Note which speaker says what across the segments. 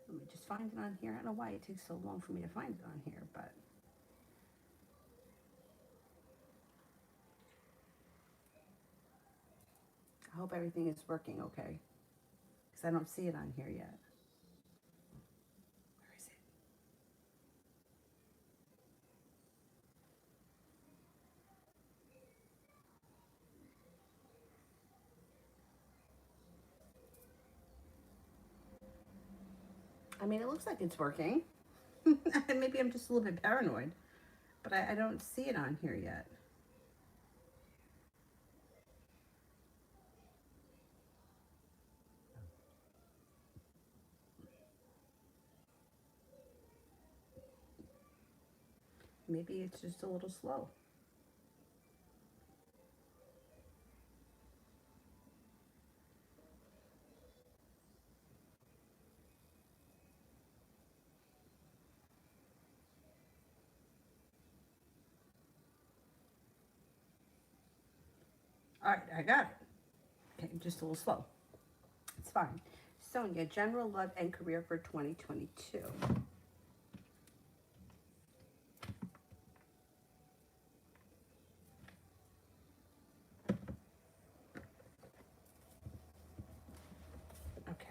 Speaker 1: Let me just find it on here. I don't know why it takes so long for me to find it on here, but I hope everything is working okay, because I don't see it on here yet. Where is it? I mean, it looks like it's working. Maybe I'm just a little bit paranoid, but I don't see it on here yet. Maybe it's just a little slow. All right, I got it. Okay, just a little slow. It's fine. Sonia, general love and career for 2022. Okay.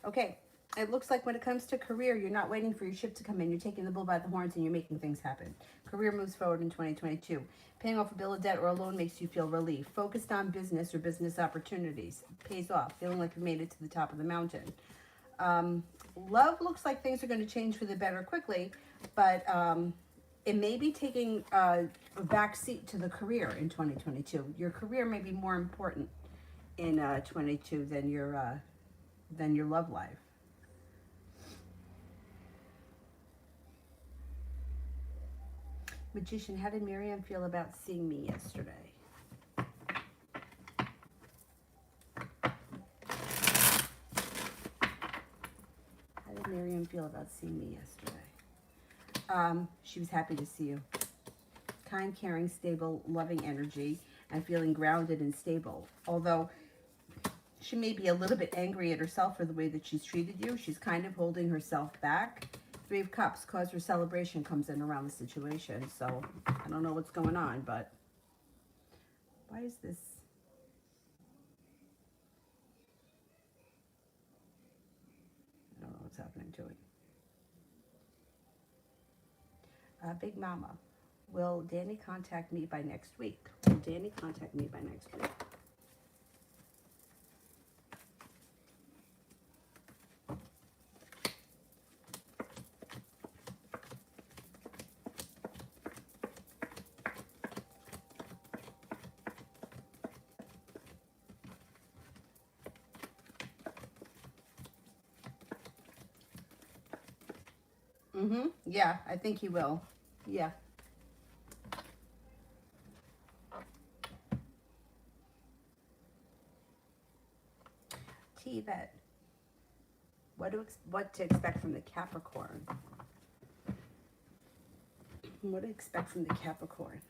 Speaker 1: Okay, it looks like when it comes to career, you're not waiting for your ship to come in. You're taking the bull by the horns and you're making things happen. Career moves forward in 2022. Paying off a bill of debt or a loan makes you feel relief. Focused on business or business opportunities. Pays off. Feeling like you made it to the top of the mountain. Love looks like things are going to change for the better quickly, but it may be taking a back seat to the career in 2022. Your career may be more important in 22 than your love life. Magician, how did Miriam feel about seeing me yesterday? How did Miriam feel about seeing me yesterday? She was happy to see you. Kind, caring, stable, loving energy, and feeling grounded and stable. Although she may be a little bit angry at herself for the way that she's treated you, she's kind of holding herself back. Three of Cups, cause for celebration comes in around the situation. So I don't know what's going on, but why is this? I don't know what's happening to it. Big Mama, will Danny contact me by next week? Will Danny contact me by next week? Mm-hmm. Yeah, I think he will. Yeah. T-Vet, what to expect from the Capricorn? What to expect from the Capricorn?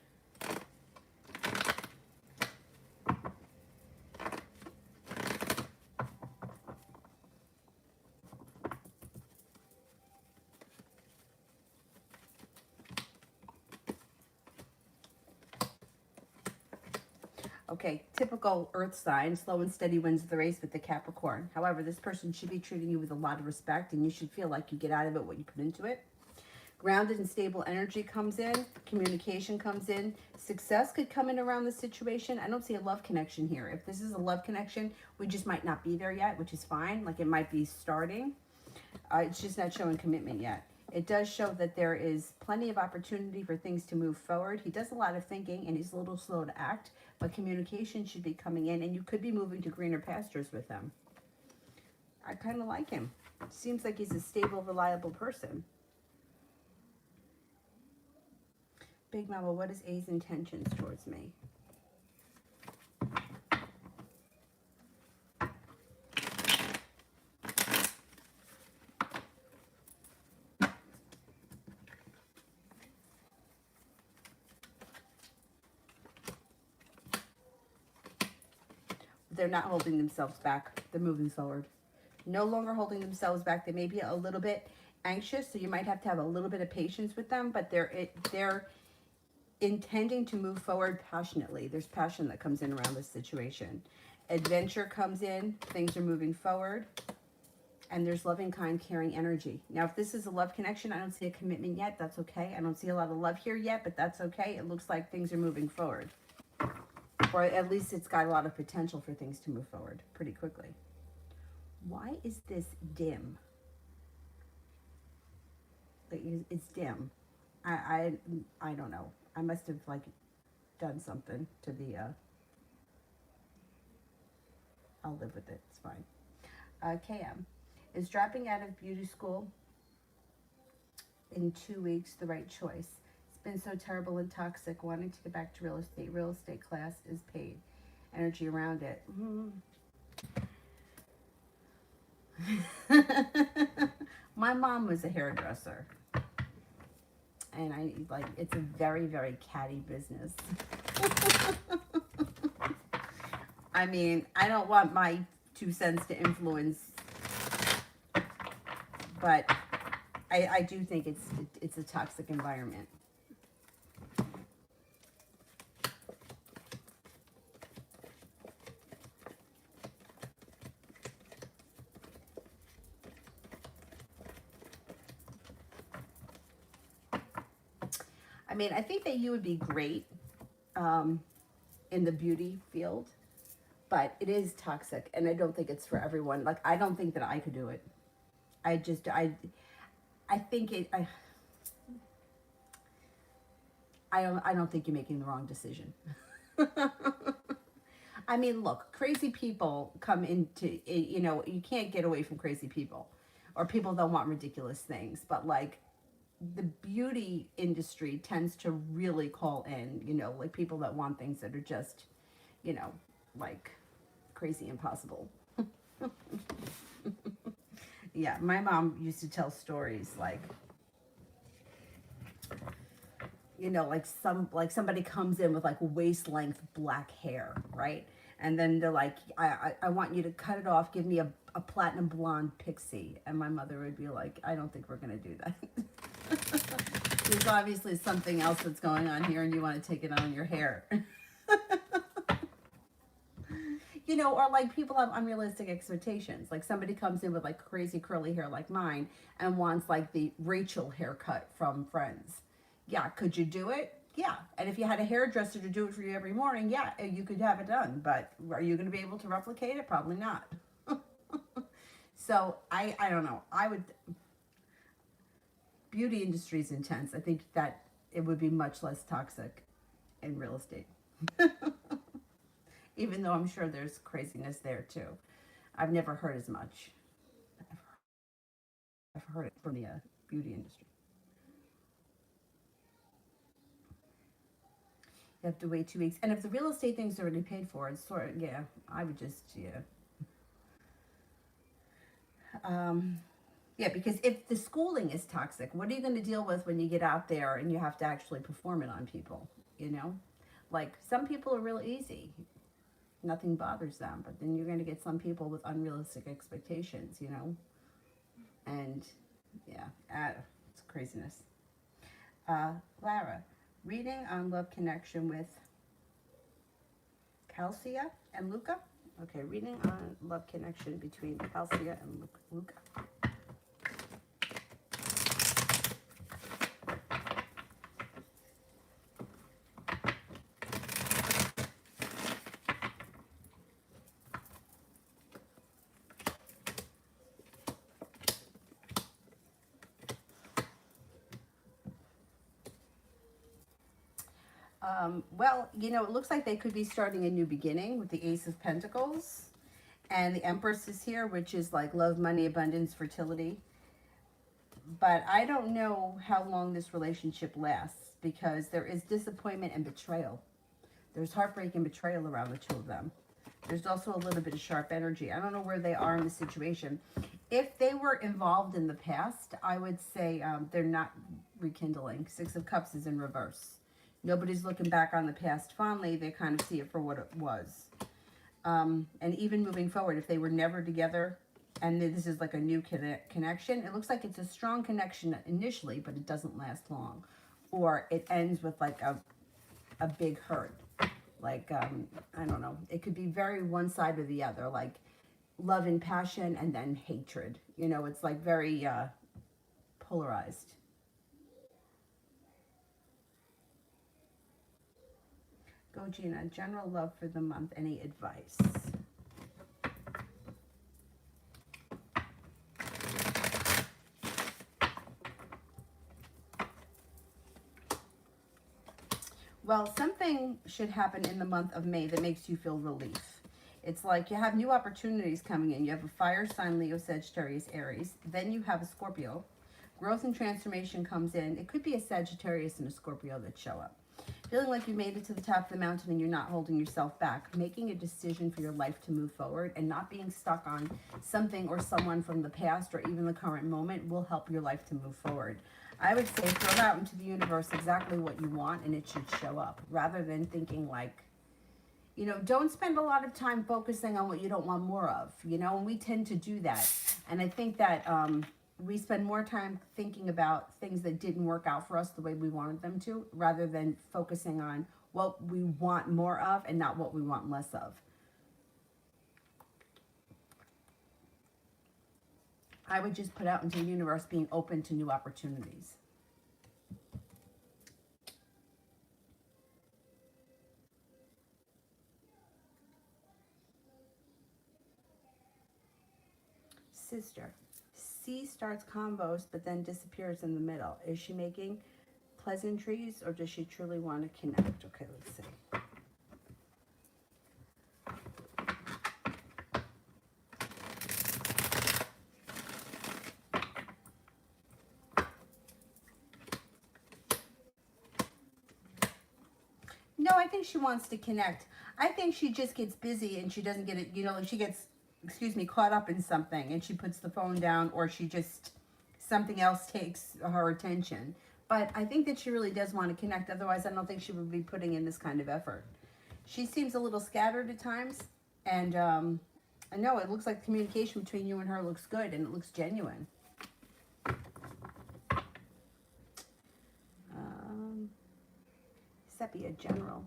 Speaker 1: Okay, typical earth sign, slow and steady wins the race with the Capricorn. However, this person should be treating you with a lot of respect and you should feel like you get out of it what you put into it. Grounded and stable energy comes in, communication comes in, success could come in around the situation. I don't see a love connection here. If this is a love connection, we just might not be there yet, which is fine. Like it might be starting. It's just not showing commitment yet. It does show that there is plenty of opportunity for things to move forward. He does a lot of thinking and he's a little slow to act, but communication should be coming in and you could be moving to greener pastures with him. I kind of like him. Seems like he's a stable, reliable person. Big Mama, what is A's intentions towards me? They're not holding themselves back. They're moving forward. No longer holding themselves back. They may be a little bit anxious, so you might have to have a little bit of patience with them, but they're intending to move forward passionately. There's passion that comes in around this situation. Adventure comes in. Things are moving forward. And there's loving, kind, caring energy. Now, if this is a love connection, I don't see a commitment yet. That's okay. I don't see a lot of love here yet, but that's okay. It looks like things are moving forward. Or at least it's got a lot of potential for things to move forward pretty quickly. Why is this dim? Like, it's dim. I don't know. I must have, like, done something to the, I'll live with it. It's fine. KM. Is dropping out of beauty school in 2 weeks the right choice? It's been so terrible and toxic. Wanting to get back to real estate. Real estate class is paid. Energy around it. My mom was a hairdresser. And it's a very, very catty business. I mean, I don't want my 2 cents to influence, but I do think it's a toxic environment. I mean, I think that you would be great in the beauty field, but it is toxic, and I don't think it's for everyone. Like, I don't think that I could do it. I think I don't think you're making the wrong decision. I mean, look, crazy people come into, you can't get away from crazy people, or people that want ridiculous things, but like, the beauty industry tends to really call in, like people that want things that are just, like crazy impossible. Yeah, my mom used to tell stories like, like somebody comes in with like waist length black hair, right? And then they're like, I want you to cut it off, give me a platinum blonde pixie. And my mother would be like, I don't think we're going to do that. There's obviously something else that's going on here and you want to take it on your hair. Or like people have unrealistic expectations. Like somebody comes in with like crazy curly hair like mine and wants like the Rachel haircut from Friends. Yeah, could you do it? Yeah. And if you had a hairdresser to do it for you every morning, yeah, you could have it done. But are you going to be able to replicate it? Probably not. So I don't know. Beauty industry is intense. I think that it would be much less toxic in real estate. Even though I'm sure there's craziness there too. I've never heard as much. I've heard it from the beauty industry. You have to wait 2 weeks. And if the real estate thing's already paid for, it's sort of, yeah, I would just, yeah. Yeah, because if the schooling is toxic, what are you going to deal with when you get out there and you have to actually perform it on people, Like, some people are real easy. Nothing bothers them. But then you're going to get some people with unrealistic expectations, And, yeah, it's craziness. Lara, reading on love connection with Calcia and Luca. Okay, reading on love connection between Calcia and Luca. Well, it looks like they could be starting a new beginning with the Ace of Pentacles. And the Empress is here, which is like love, money, abundance, fertility. But I don't know how long this relationship lasts because there is disappointment and betrayal. There's heartbreak and betrayal around the two of them. There's also a little bit of sharp energy. I don't know where they are in the situation. If they were involved in the past, I would say they're not rekindling. Six of Cups is in reverse. Nobody's looking back on the past fondly. They kind of see it for what it was. And even moving forward, if they were never together and this is like a new connection, it looks like it's a strong connection initially, but it doesn't last long. Or it ends with like a big hurt. Like, I don't know. It could be very one side or the other, like love and passion and then hatred. You know, it's like very polarized. Go, Gina. General love for the month. Any advice? Well, something should happen in the month of May that makes you feel relief. It's like you have new opportunities coming in. You have a fire sign, Leo, Sagittarius, Aries. Then you have a Scorpio. Growth and transformation comes in. It could be a Sagittarius and a Scorpio that show up. Feeling like you made it to the top of the mountain and you're not holding yourself back. Making a decision for your life to move forward and not being stuck on something or someone from the past or even the current moment will help your life to move forward. I would say throw out into the universe exactly what you want and it should show up, rather than thinking like, you know, don't spend a lot of time focusing on what you don't want more of, you know, and we tend to do that. And I think that we spend more time thinking about things that didn't work out for us the way we wanted them to, rather than focusing on what we want more of and not what we want less of. I would just put out into the universe being open to new opportunities. Sister. C starts combos but then disappears in the middle. Is she making pleasantries or does she truly want to connect? Okay, let's see. No, I think she wants to connect. I think she just gets busy and she doesn't get it, you know, like she gets, excuse me, caught up in something and she puts the phone down, or she just, something else takes her attention. But I think that she really does want to connect. Otherwise, I don't think she would be putting in this kind of effort. She seems a little scattered at times. And I know it looks like communication between you and her looks good and it looks genuine. Sepia General.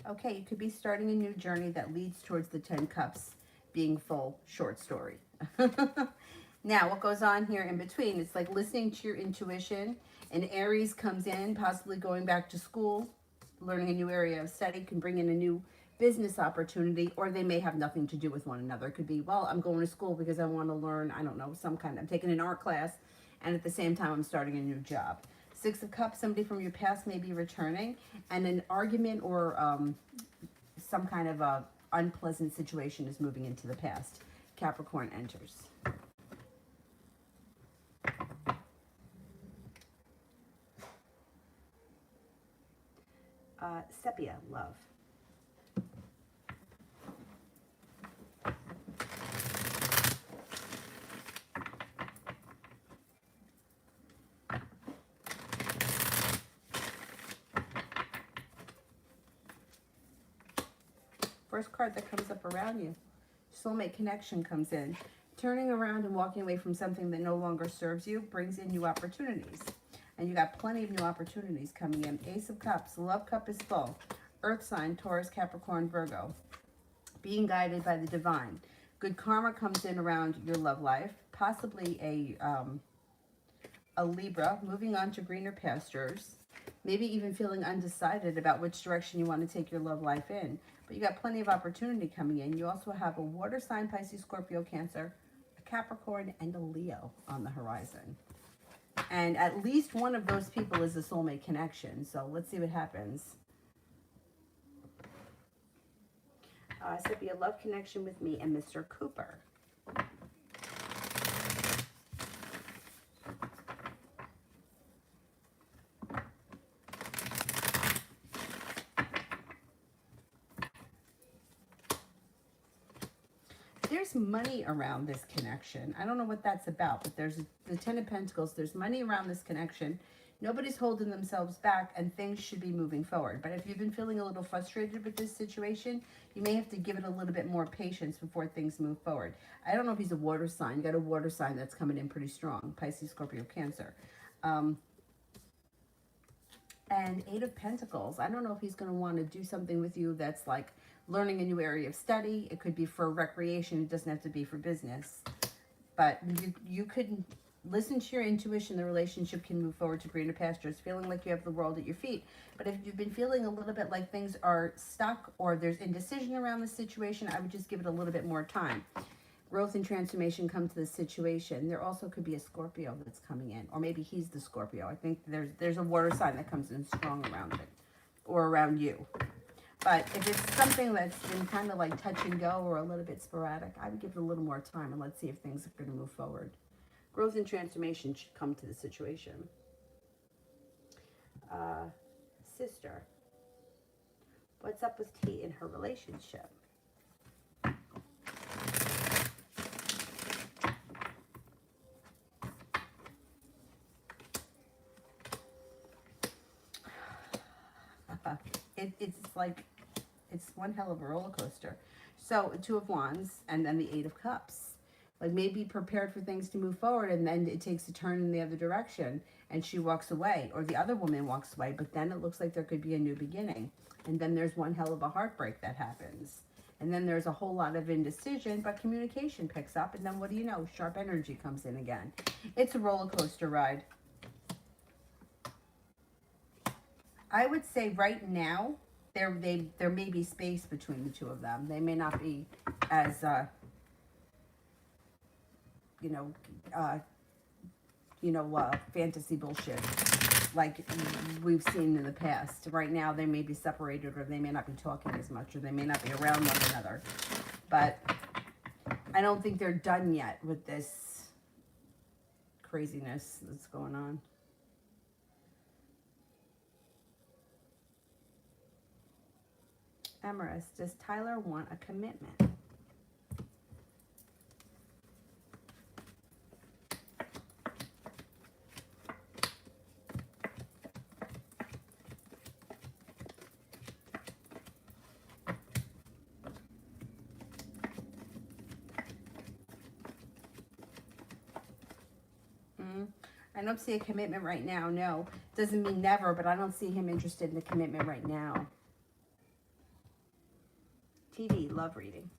Speaker 1: Okay, you could be starting a new journey that leads towards the 10 Cups being full. Short story. Now, what goes on here in between? It's like listening to your intuition. And Aries comes in, possibly going back to school, learning a new area of study, can bring in a new business opportunity, or they may have nothing to do with one another. It could be, well, I'm going to school because I want to learn, I don't know, I'm taking an art class, and at the same time, I'm starting a new job. Six of Cups, somebody from your past may be returning, and an argument or some kind of a unpleasant situation is moving into the past. Capricorn enters. Sepia, love. First card that comes up around you. Soulmate connection comes in. Turning around and walking away from something that no longer serves you brings in new opportunities. And you got plenty of new opportunities coming in. Ace of Cups, love cup is full. Earth sign, Taurus, Capricorn, Virgo. Being guided by the divine. Good karma comes in around your love life. Possibly a Libra, moving on to greener pastures. Maybe even feeling undecided about which direction you want to take your love life in. But you got plenty of opportunity coming in. You also have a water sign, Pisces, Scorpio, Cancer, a Capricorn, and a Leo on the horizon. And at least one of those people is a soulmate connection. So let's see what happens. So be a love connection with me and Mr. Cooper. There's money around this connection. I don't know what that's about, but there's the Ten of Pentacles. There's money around this connection. Nobody's holding themselves back, and things should be moving forward. But if you've been feeling a little frustrated with this situation, you may have to give it a little bit more patience before things move forward. I don't know if he's a water sign. You got a water sign that's coming in pretty strong. Pisces, Scorpio, Cancer. And Eight of Pentacles. I don't know if he's going to want to do something with you that's like learning a new area of study. It could be for recreation. It doesn't have to be for business. But you could listen to your intuition. The relationship can move forward to greener pastures, feeling like you have the world at your feet. But if you've been feeling a little bit like things are stuck or there's indecision around the situation, I would just give it a little bit more time. Growth and transformation come to this situation. There also could be a Scorpio that's coming in, or maybe he's the Scorpio. I think there's a water sign that comes in strong around it, or around you. But if it's something that's been kind of like touch and go or a little bit sporadic, I would give it a little more time and let's see if things are going to move forward. Growth and transformation should come to the situation. Sister, what's up with T in her relationship? It's like, it's one hell of a roller coaster. So, Two of Wands and then the Eight of Cups. Like maybe prepared for things to move forward and then it takes a turn in the other direction and she walks away or the other woman walks away, but then it looks like there could be a new beginning. And then there's one hell of a heartbreak that happens. And then there's a whole lot of indecision, but communication picks up. And then what do you know? Sharp energy comes in again. It's a roller coaster ride. I would say right now, there may be space between the two of them. They may not be as, fantasy bullshit like we've seen in the past. Right now, they may be separated, or they may not be talking as much, or they may not be around one another. But I don't think they're done yet with this craziness that's going on. Amorous, does Tyler want a commitment? I don't see a commitment right now, no. Doesn't mean never, but I don't see him interested in a commitment right now. TV, love reading.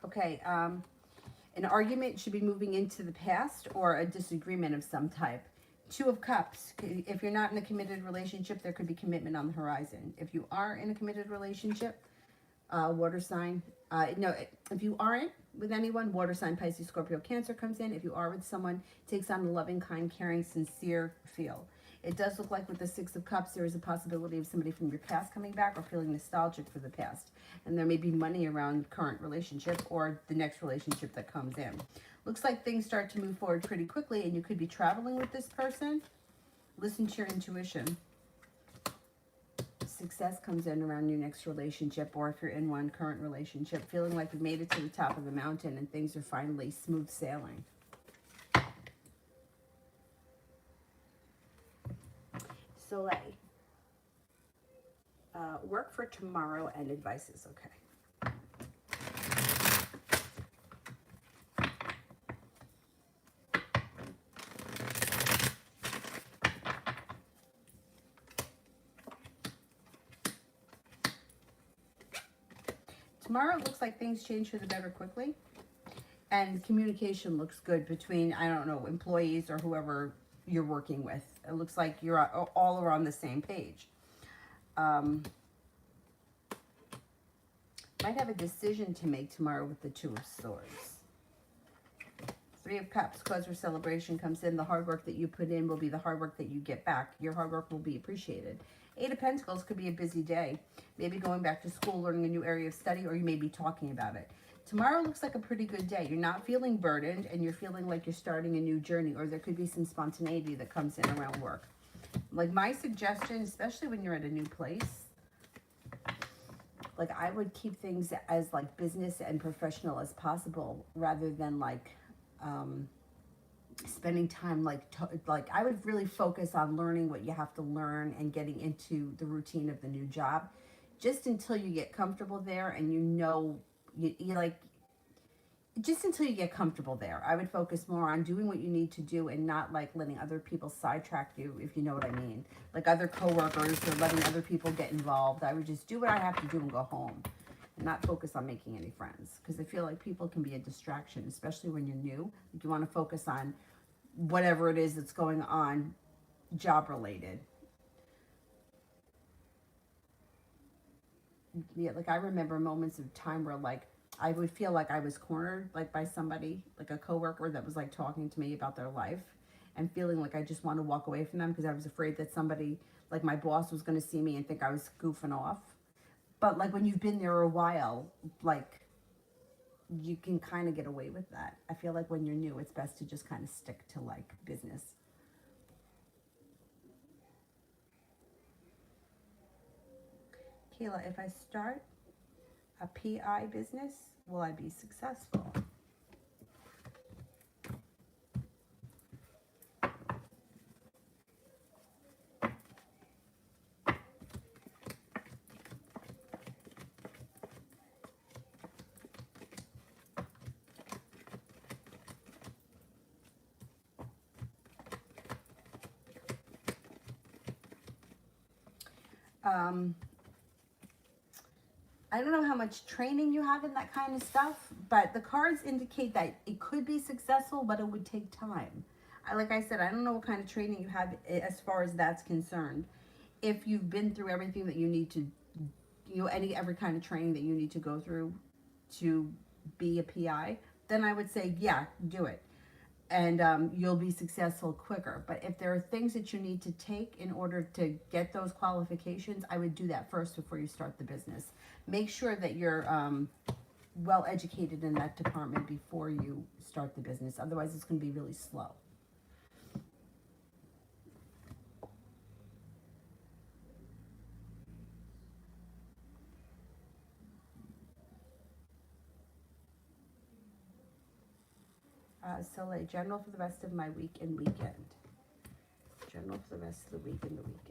Speaker 1: Okay, an argument should be moving into the past or a disagreement of some type. Two of Cups. If you're not in a committed relationship, there could be commitment on the horizon. If you are in a committed relationship, water sign. No, if you aren't with anyone, water sign, Pisces, Scorpio, Cancer comes in. If you are with someone, takes on a loving, kind, caring, sincere feel. It does look like with the Six of Cups, there is a possibility of somebody from your past coming back or feeling nostalgic for the past. And there may be money around current relationship or the next relationship that comes in. Looks like things start to move forward pretty quickly and you could be traveling with this person. Listen to your intuition. Success comes in around your next relationship, or if you're in one current relationship, feeling like you've made it to the top of the mountain and things are finally smooth sailing. Soleil. Work for tomorrow and advice is okay. Tomorrow it looks like things change for the better quickly. And communication looks good between, I don't know, employees or whoever you're working with. It looks like you're all are on the same page. Might have a decision to make tomorrow with the Two of Swords. Three of Cups, cause for celebration comes in. The hard work that you put in will be the hard work that you get back. Your hard work will be appreciated. Eight of Pentacles could be a busy day. Maybe going back to school, learning a new area of study, or you may be talking about it. Tomorrow looks like a pretty good day. You're not feeling burdened, and you're feeling like you're starting a new journey, or there could be some spontaneity that comes in around work. Like my suggestion, especially when you're at a new place, like I would keep things as like business and professional as possible, rather than like spending time like I would really focus on learning what you have to learn and getting into the routine of the new job, just until you get comfortable there and you know you like, just until you get comfortable there. I would focus more on doing what you need to do and not like letting other people sidetrack you, if you know what I mean. Like other coworkers or letting other people get involved. I would just do what I have to do and go home and not focus on making any friends. Because I feel like people can be a distraction, especially when you're new. Like you want to focus on whatever it is that's going on job related. Yeah, like I remember moments of time where like I would feel like I was cornered, like by somebody, like a coworker that was like talking to me about their life, and feeling like I just want to walk away from them because I was afraid that somebody, like my boss, was going to see me and think I was goofing off. But like when you've been there a while, like you can kind of get away with that. I feel like when you're new, it's best to just kind of stick to like business. Kayla, if I start a PI business, will I be successful? I don't know how much training you have in that kind of stuff, but the cards indicate that it could be successful, but it would take time. Like I said, I don't know what kind of training you have as far as that's concerned. If you've been through everything that you need to, every kind of training that you need to go through to be a PI, then I would say, yeah, do it. And you'll be successful quicker. But if there are things that you need to take in order to get those qualifications, I would do that first before you start the business. Make sure that you're well educated in that department before you start the business. Otherwise, it's going to be really slow. Soleil, general for the rest of my week and weekend. General for the rest of the week and the weekend.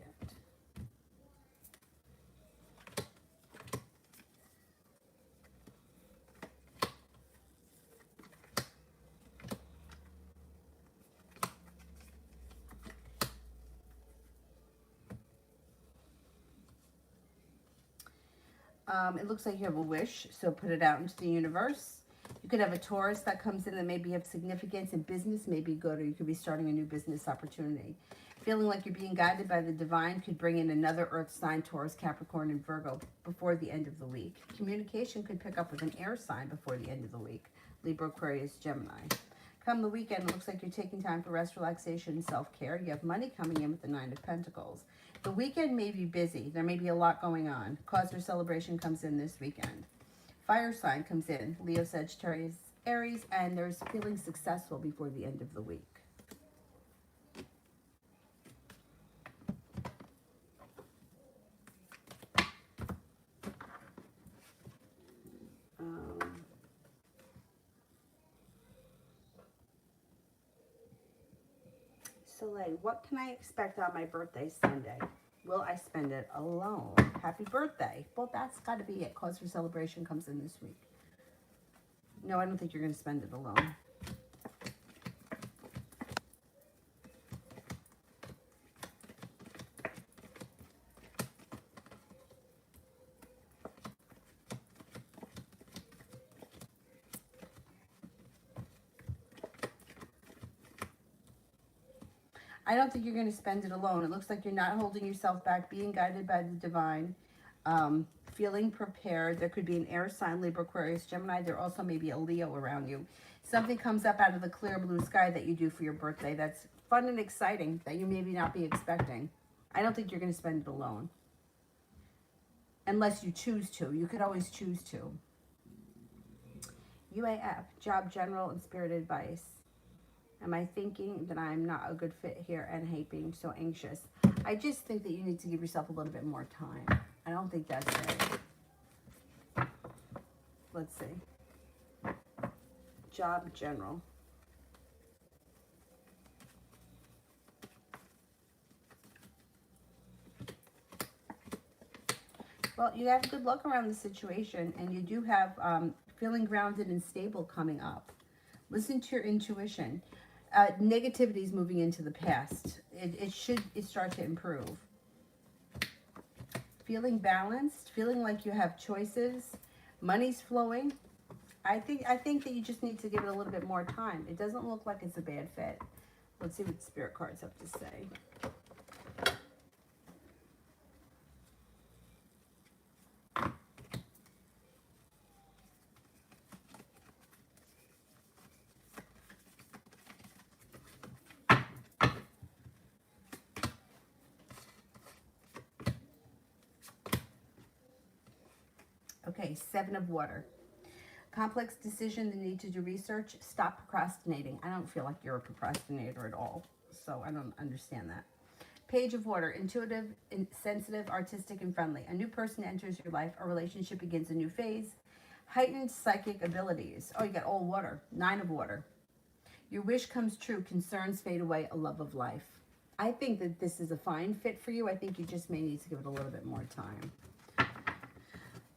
Speaker 1: It looks like you have a wish, so put it out into the universe. You could have a Taurus that comes in that maybe have significance in business, may be good, or you could be starting a new business opportunity. Feeling like you're being guided by the divine could bring in another earth sign, Taurus, Capricorn, and Virgo before the end of the week. Communication could pick up with an air sign before the end of the week, Libra, Aquarius, Gemini. Come the weekend, it looks like you're taking time for rest, relaxation, and self-care. You have money coming in with the Nine of Pentacles. The weekend may be busy. There may be a lot going on. Cause for celebration comes in this weekend. Fire sign comes in, Leo, Sagittarius, Aries, and there's feeling successful before the end of the week. Soleil, what can I expect on my birthday Sunday? Will I spend it alone? Happy birthday. Well, that's got to be it. Cause for celebration comes in this week. No, I don't think you're going to spend it alone. I don't think you're going to spend it alone. It looks like you're not holding yourself back, being guided by the divine, feeling prepared. There could be an air sign, Libra, Aquarius, Gemini. There also may be a Leo around you. Something comes up out of the clear blue sky that you do for your birthday that's fun and exciting that you maybe not be expecting. I don't think you're going to spend it alone. Unless you choose to. You could always choose to. UAF, job, general, and spirit advice. Am I thinking that I'm not a good fit here and hate being so anxious? I just think that you need to give yourself a little bit more time. I don't think that's it. Let's see. Job, general. Well, you have good luck around the situation, and you do have feeling grounded and stable coming up. Listen to your intuition. Negativity is moving into the past. It should start to improve. Feeling balanced, feeling like you have choices, money's flowing. I think that you just need to give it a little bit more time. It doesn't look like it's a bad fit. Let's see what the spirit cards have to say. Okay, 7 of water. Complex decision, the need to do research. Stop procrastinating. I don't feel like you're a procrastinator at all, so I don't understand that. Page of water, intuitive, sensitive, artistic, and friendly. A new person enters your life. A relationship begins a new phase. Heightened psychic abilities. Oh, you got all water. 9 of water. Your wish comes true. Concerns fade away. A love of life. I think that this is a fine fit for you. I think you just may need to give it a little bit more time.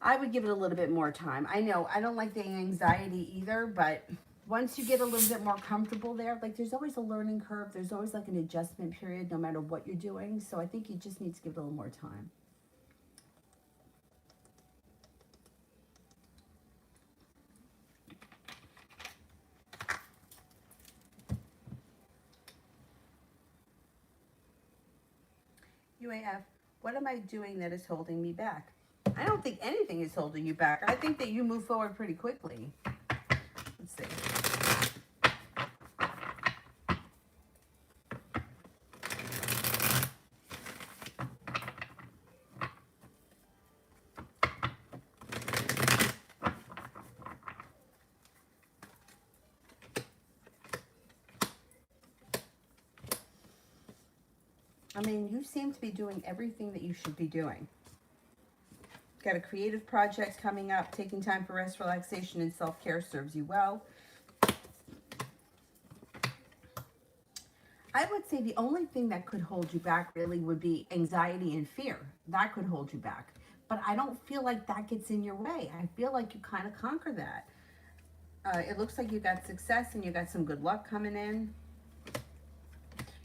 Speaker 1: I would give it a little bit more time. I know I don't like the anxiety either, but once you get a little bit more comfortable there, like there's always a learning curve. There's always like an adjustment period no matter what you're doing. So I think you just need to give it a little more time. UAF, what am I doing that is holding me back? I don't think anything is holding you back. I think that you move forward pretty quickly. Let's see. I mean, you seem to be doing everything that you should be doing. Got a creative project coming up. Taking time for rest, relaxation, and self-care serves you well. I would say the only thing that could hold you back really would be anxiety and fear. That could hold you back. But I don't feel like that gets in your way. I feel like you kind of conquer that. It looks like you got success and you got some good luck coming in.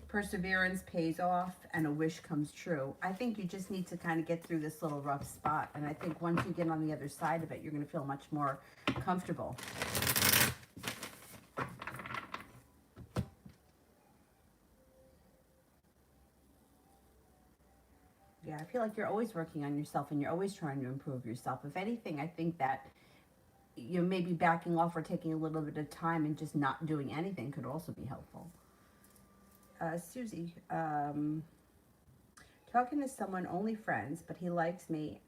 Speaker 1: Perseverance pays off and a wish comes true. I think you just need to kind of get through this little rough spot. And I think once you get on the other side of it, you're going to feel much more comfortable. Yeah, I feel like you're always working on yourself and you're always trying to improve yourself. If anything, I think that you may be backing off or taking a little bit of time and just not doing anything could also be helpful. Susie, talking to someone, only friends, but he likes me.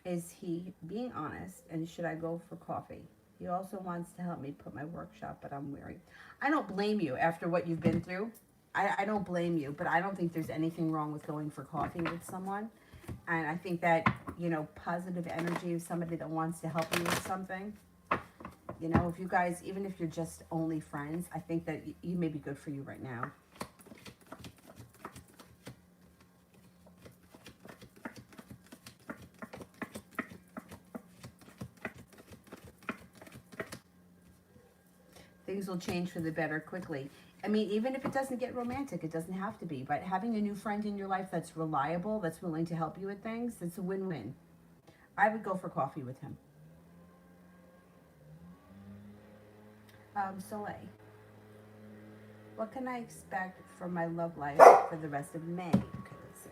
Speaker 1: Is he being honest? And should I go for coffee? He also wants to help me put my workshop, but I'm weary. I don't blame you after what you've been through. I don't blame you, but I don't think there's anything wrong with going for coffee with someone. And I think that, you know, positive energy of somebody that wants to help you with something. You know, if you guys, even if you're just only friends, I think that you may be good for you right now. Things will change for the better quickly. I mean, even if it doesn't get romantic, it doesn't have to be. But having a new friend in your life that's reliable, that's willing to help you with things, it's a win-win. I would go for coffee with him. Soleil. What can I expect from my love life for the rest of May? Okay, let's see.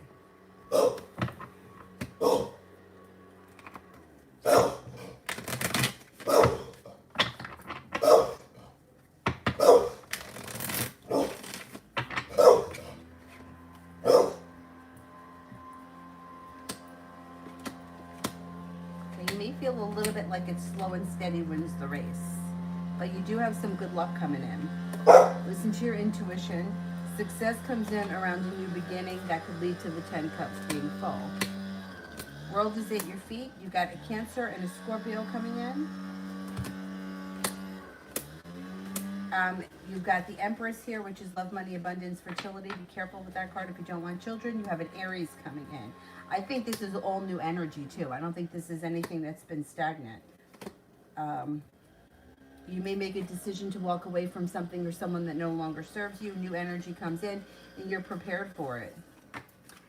Speaker 1: Okay, you may feel a little bit like it's slow and steady wins the race, but you do have some good luck coming in. Listen to your intuition. Success comes in around a new beginning that could lead to the 10 cups being full. World is at your feet. You've got a Cancer and a Scorpio coming in. You've got the Empress here, which is love, money, abundance, fertility. Be careful with that card if you don't want children. You have an Aries coming in. I think this is all new energy too. I don't think this is anything that's been stagnant. You may make a decision to walk away from something or someone that no longer serves you. New energy comes in and you're prepared for it. I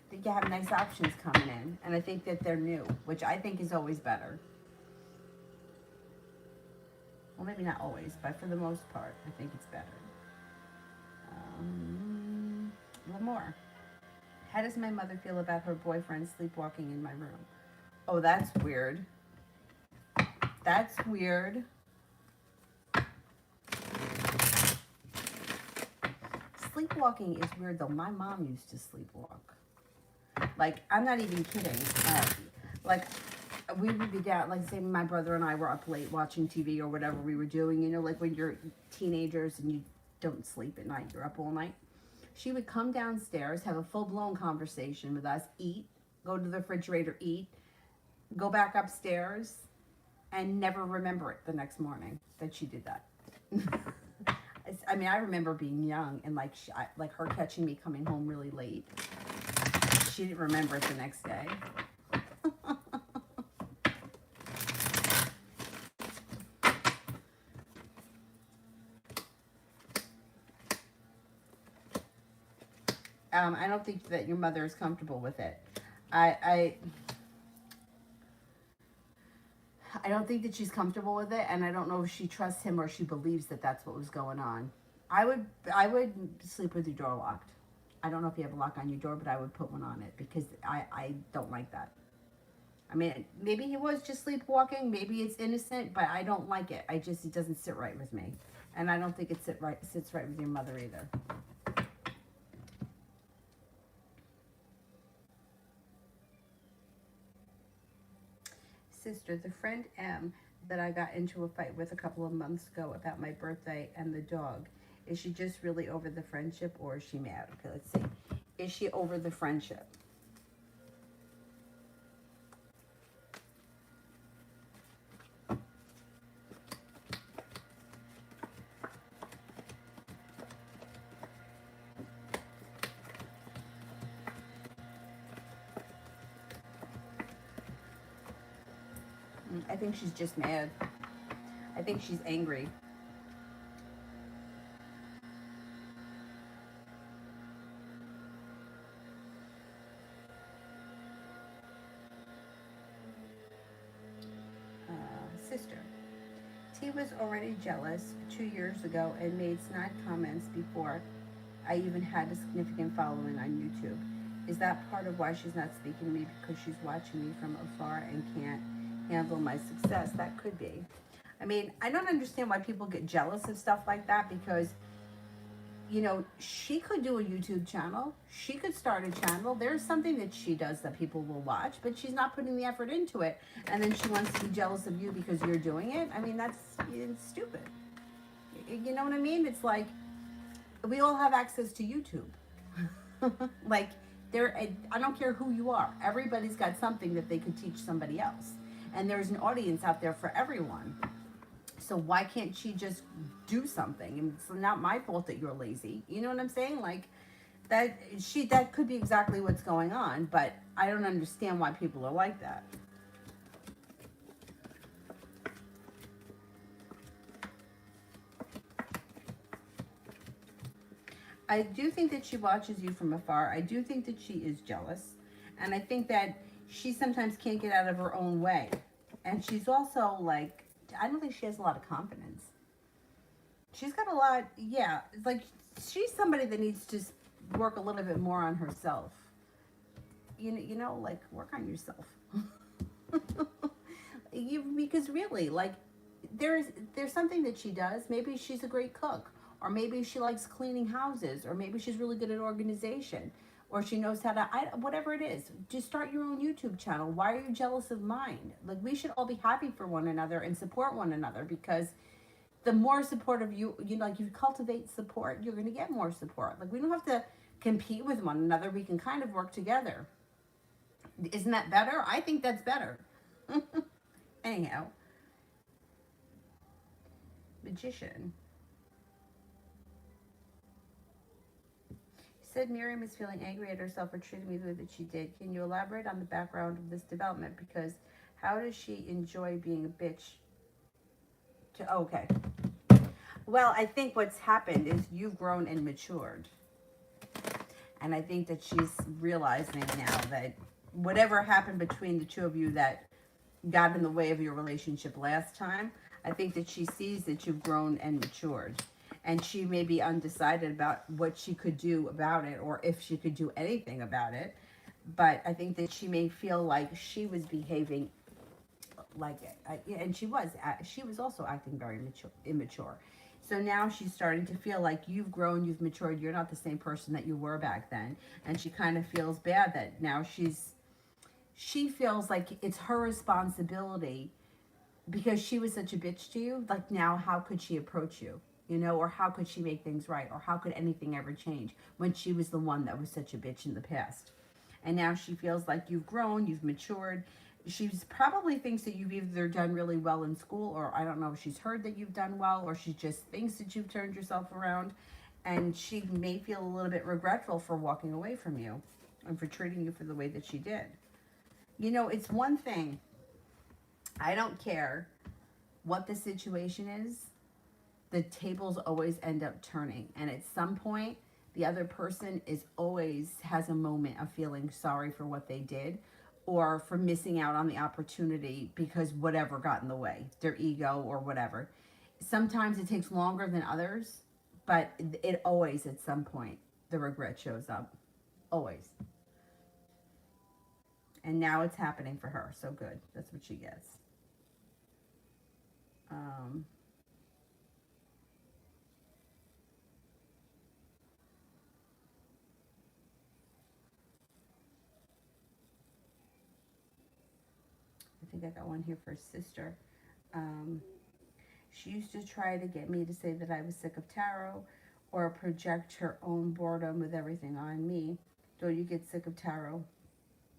Speaker 1: think you have nice options coming in, and I think that they're new, which I think is always better. Well, maybe not always, but for the most part, I think it's better. A little more. How does my mother feel about her boyfriend sleepwalking in my room? Oh, that's weird. That's weird. Sleepwalking is weird, though. My mom used to sleepwalk. Like, I'm not even kidding. Like, we would be down, like, say my brother and I were up late watching TV or whatever we were doing, you know, like when you're teenagers and you don't sleep at night, you're up all night. She would come downstairs, have a full-blown conversation with us, eat, go to the refrigerator, eat, go back upstairs, and never remember it the next morning that she did that. I mean, I remember being young and like her catching me coming home really late. She didn't remember it the next day. I don't think that your mother is comfortable with it. I don't think that she's comfortable with it, and I don't know if she trusts him or she believes that that's what was going on. I would sleep with your door locked. I don't know if you have a lock on your door, but I would put one on it because I don't like that. I mean, maybe he was just sleepwalking, maybe it's innocent, but I don't like it. It doesn't sit right with me, and I don't think it sits right with your mother either. Sister, the friend M that I got into a fight with a couple of months ago about my birthday and the dog, is she just really over the friendship or is she mad? Okay, let's see. Is she over the friendship? I think she's just mad. I think she's angry. Sister, T was already jealous 2 years ago and made snide comments before I even had a significant following on YouTube. Is that part of why she's not speaking to me, because she's watching me from afar and can't handle my success? That could be. I mean, I don't understand why people get jealous of stuff like that, because, you know, she could do a YouTube channel. She could start a channel. There's something that she does that people will watch, but she's not putting the effort into it. And then she wants to be jealous of you because you're doing it. I mean, it's stupid. You know what I mean? It's like, we all have access to YouTube. Like, I don't care who you are. Everybody's got something that they could teach somebody else. And there's an audience out there for everyone. So why can't she just do something? And it's not my fault that you're lazy. You know what I'm saying? Like, that could be exactly what's going on, but I don't understand why people are like that. I do think that she watches you from afar. I do think that she is jealous. And I think that she sometimes can't get out of her own way. And she's also like, I don't think she has a lot of confidence. She's got a lot, yeah. It's like she's somebody that needs to work a little bit more on herself. You know, like work on yourself. Because really, like, there's there's something that she does. Maybe she's a great cook, or maybe she likes cleaning houses, or maybe she's really good at organization, or she knows how to, whatever it is. Just start your own YouTube channel. Why are you jealous of mine? Like, we should all be happy for one another and support one another, because the more supportive you like, you cultivate support, you're going to get more support. Like, we don't have to compete with one another. We can kind of work together. Isn't that better? I think that's better. Anyhow, Magician. Said Miriam is feeling angry at herself for treating me the way that she did. Can you elaborate on the background of this development? Because how does she enjoy being a bitch? Okay. Well, I think what's happened is you've grown and matured. And I think that she's realizing now that whatever happened between the two of you that got in the way of your relationship last time, I think that she sees that you've grown and matured. And she may be undecided about what she could do about it, or if she could do anything about it. But I think that she may feel like she was behaving like, and she was also acting very immature. So now she's starting to feel like you've grown, you've matured, you're not the same person that you were back then. And she kind of feels bad that now she feels like it's her responsibility, because she was such a bitch to you. Like, now how could she approach you? You know, or how could she make things right? Or how could anything ever change when she was the one that was such a bitch in the past? And now she feels like you've grown, you've matured. She probably thinks that you've either done really well in school, or I don't know, she's heard that you've done well, or she just thinks that you've turned yourself around. And she may feel a little bit regretful for walking away from you and for treating you for the way that she did. You know, it's one thing. I don't care what the situation is. The tables always end up turning. And at some point, the other person is always has a moment of feeling sorry for what they did, or for missing out on the opportunity because whatever got in the way, their ego or whatever. Sometimes it takes longer than others, but it always, at some point, the regret shows up. Always. And now it's happening for her. So good. That's what she gets. I think I got one here for sister. She used to try to get me to say that I was sick of tarot, or project her own boredom with everything on me. Don't you get sick of tarot?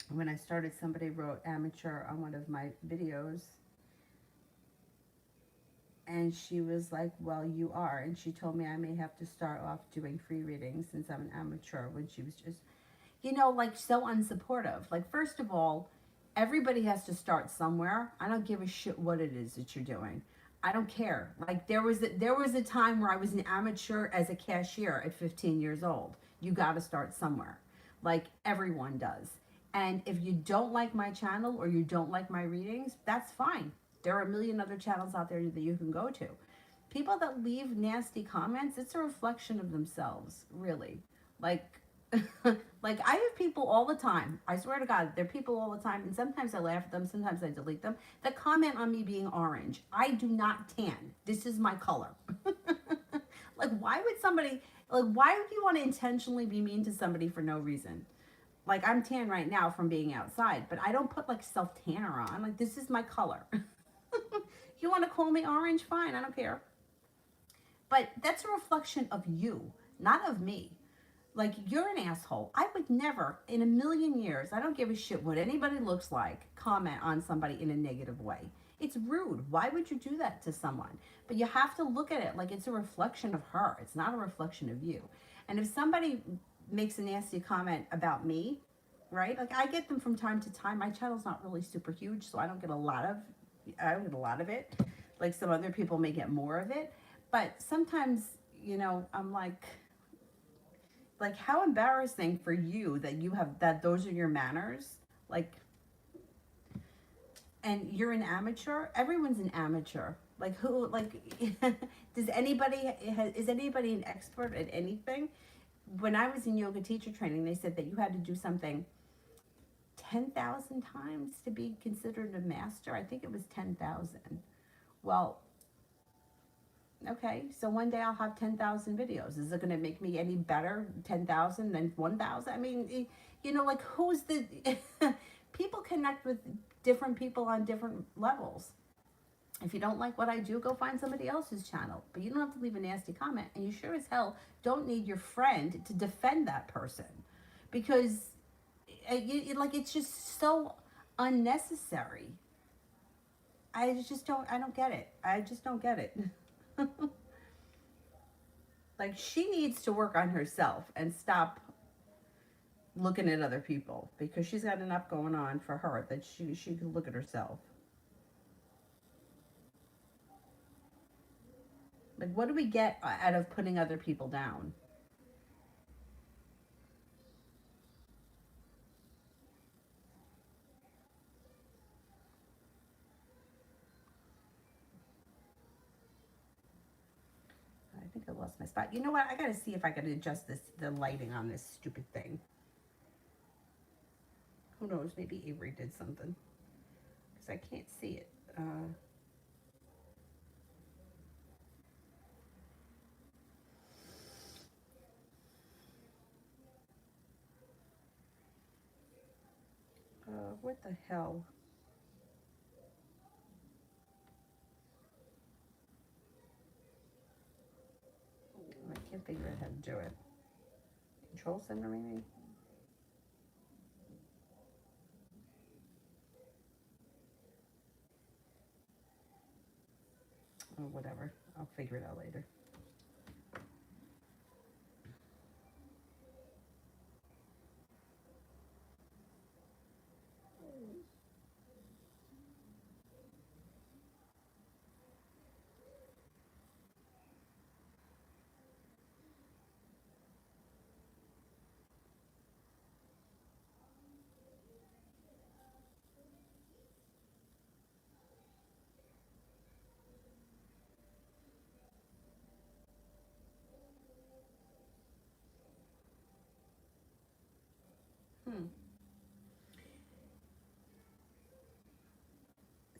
Speaker 1: When I started, somebody wrote amateur on one of my videos. And she was like, well, you are. And she told me I may have to start off doing free readings since I'm an amateur, when she was just, you know, like, so unsupportive. Like, first of all, everybody has to start somewhere. I don't give a shit what it is that you're doing. I don't care. Like, there was a time where I was an amateur as a cashier at 15 years old. You got to start somewhere. Like, everyone does. And if you don't like my channel, or you don't like my readings, that's fine. There are a million other channels out there that you can go to. People that leave nasty comments, it's a reflection of themselves, really. Like, like, I have people all the time. I swear to God, there are people all the time, and sometimes I laugh at them, sometimes I delete them, that comment on me being orange. I do not tan. This is my color. Like, why would somebody, like, why would you want to intentionally be mean to somebody for no reason? Like, I'm tan right now from being outside, but I don't put, like, self-tanner on. Like, this is my color. You want to call me orange? Fine, I don't care. But that's a reflection of you, not of me. Like, you're an asshole. I would never, in a million years, I don't give a shit what anybody looks like, comment on somebody in a negative way. It's rude. Why would you do that to someone? But you have to look at it like it's a reflection of her. It's not a reflection of you. And if somebody makes a nasty comment about me, right? Like, I get them from time to time. My channel's not really super huge, so I don't get a lot of it. Like, some other people may get more of it. But sometimes, you know, I'm like, how embarrassing for you that you have, that those are your manners. Like, and you're an amateur. Everyone's an amateur. Like who, like, is anybody an expert at anything? When I was in yoga teacher training, they said that you had to do something 10,000 times to be considered a master. I think it was 10,000. Well, okay, so one day I'll have 10,000 videos. Is it going to make me any better, 10,000 than 1,000? I mean, you know, like who's the, people connect with different people on different levels. If you don't like what I do, go find somebody else's channel. But you don't have to leave a nasty comment. And you sure as hell don't need your friend to defend that person. Because, like, it's just so unnecessary. I don't get it. I just don't get it. Like, she needs to work on herself and stop looking at other people. Because she's got enough going on for her that she can look at herself. Like, what do we get out of putting other people down? I think I lost my spot. You know what? I gotta see if I can adjust the lighting on this stupid thing. Who knows? Maybe Avery did something. Because I can't see it. What the hell? I can't figure out how to do it. Control center maybe? Oh, whatever. I'll figure it out later.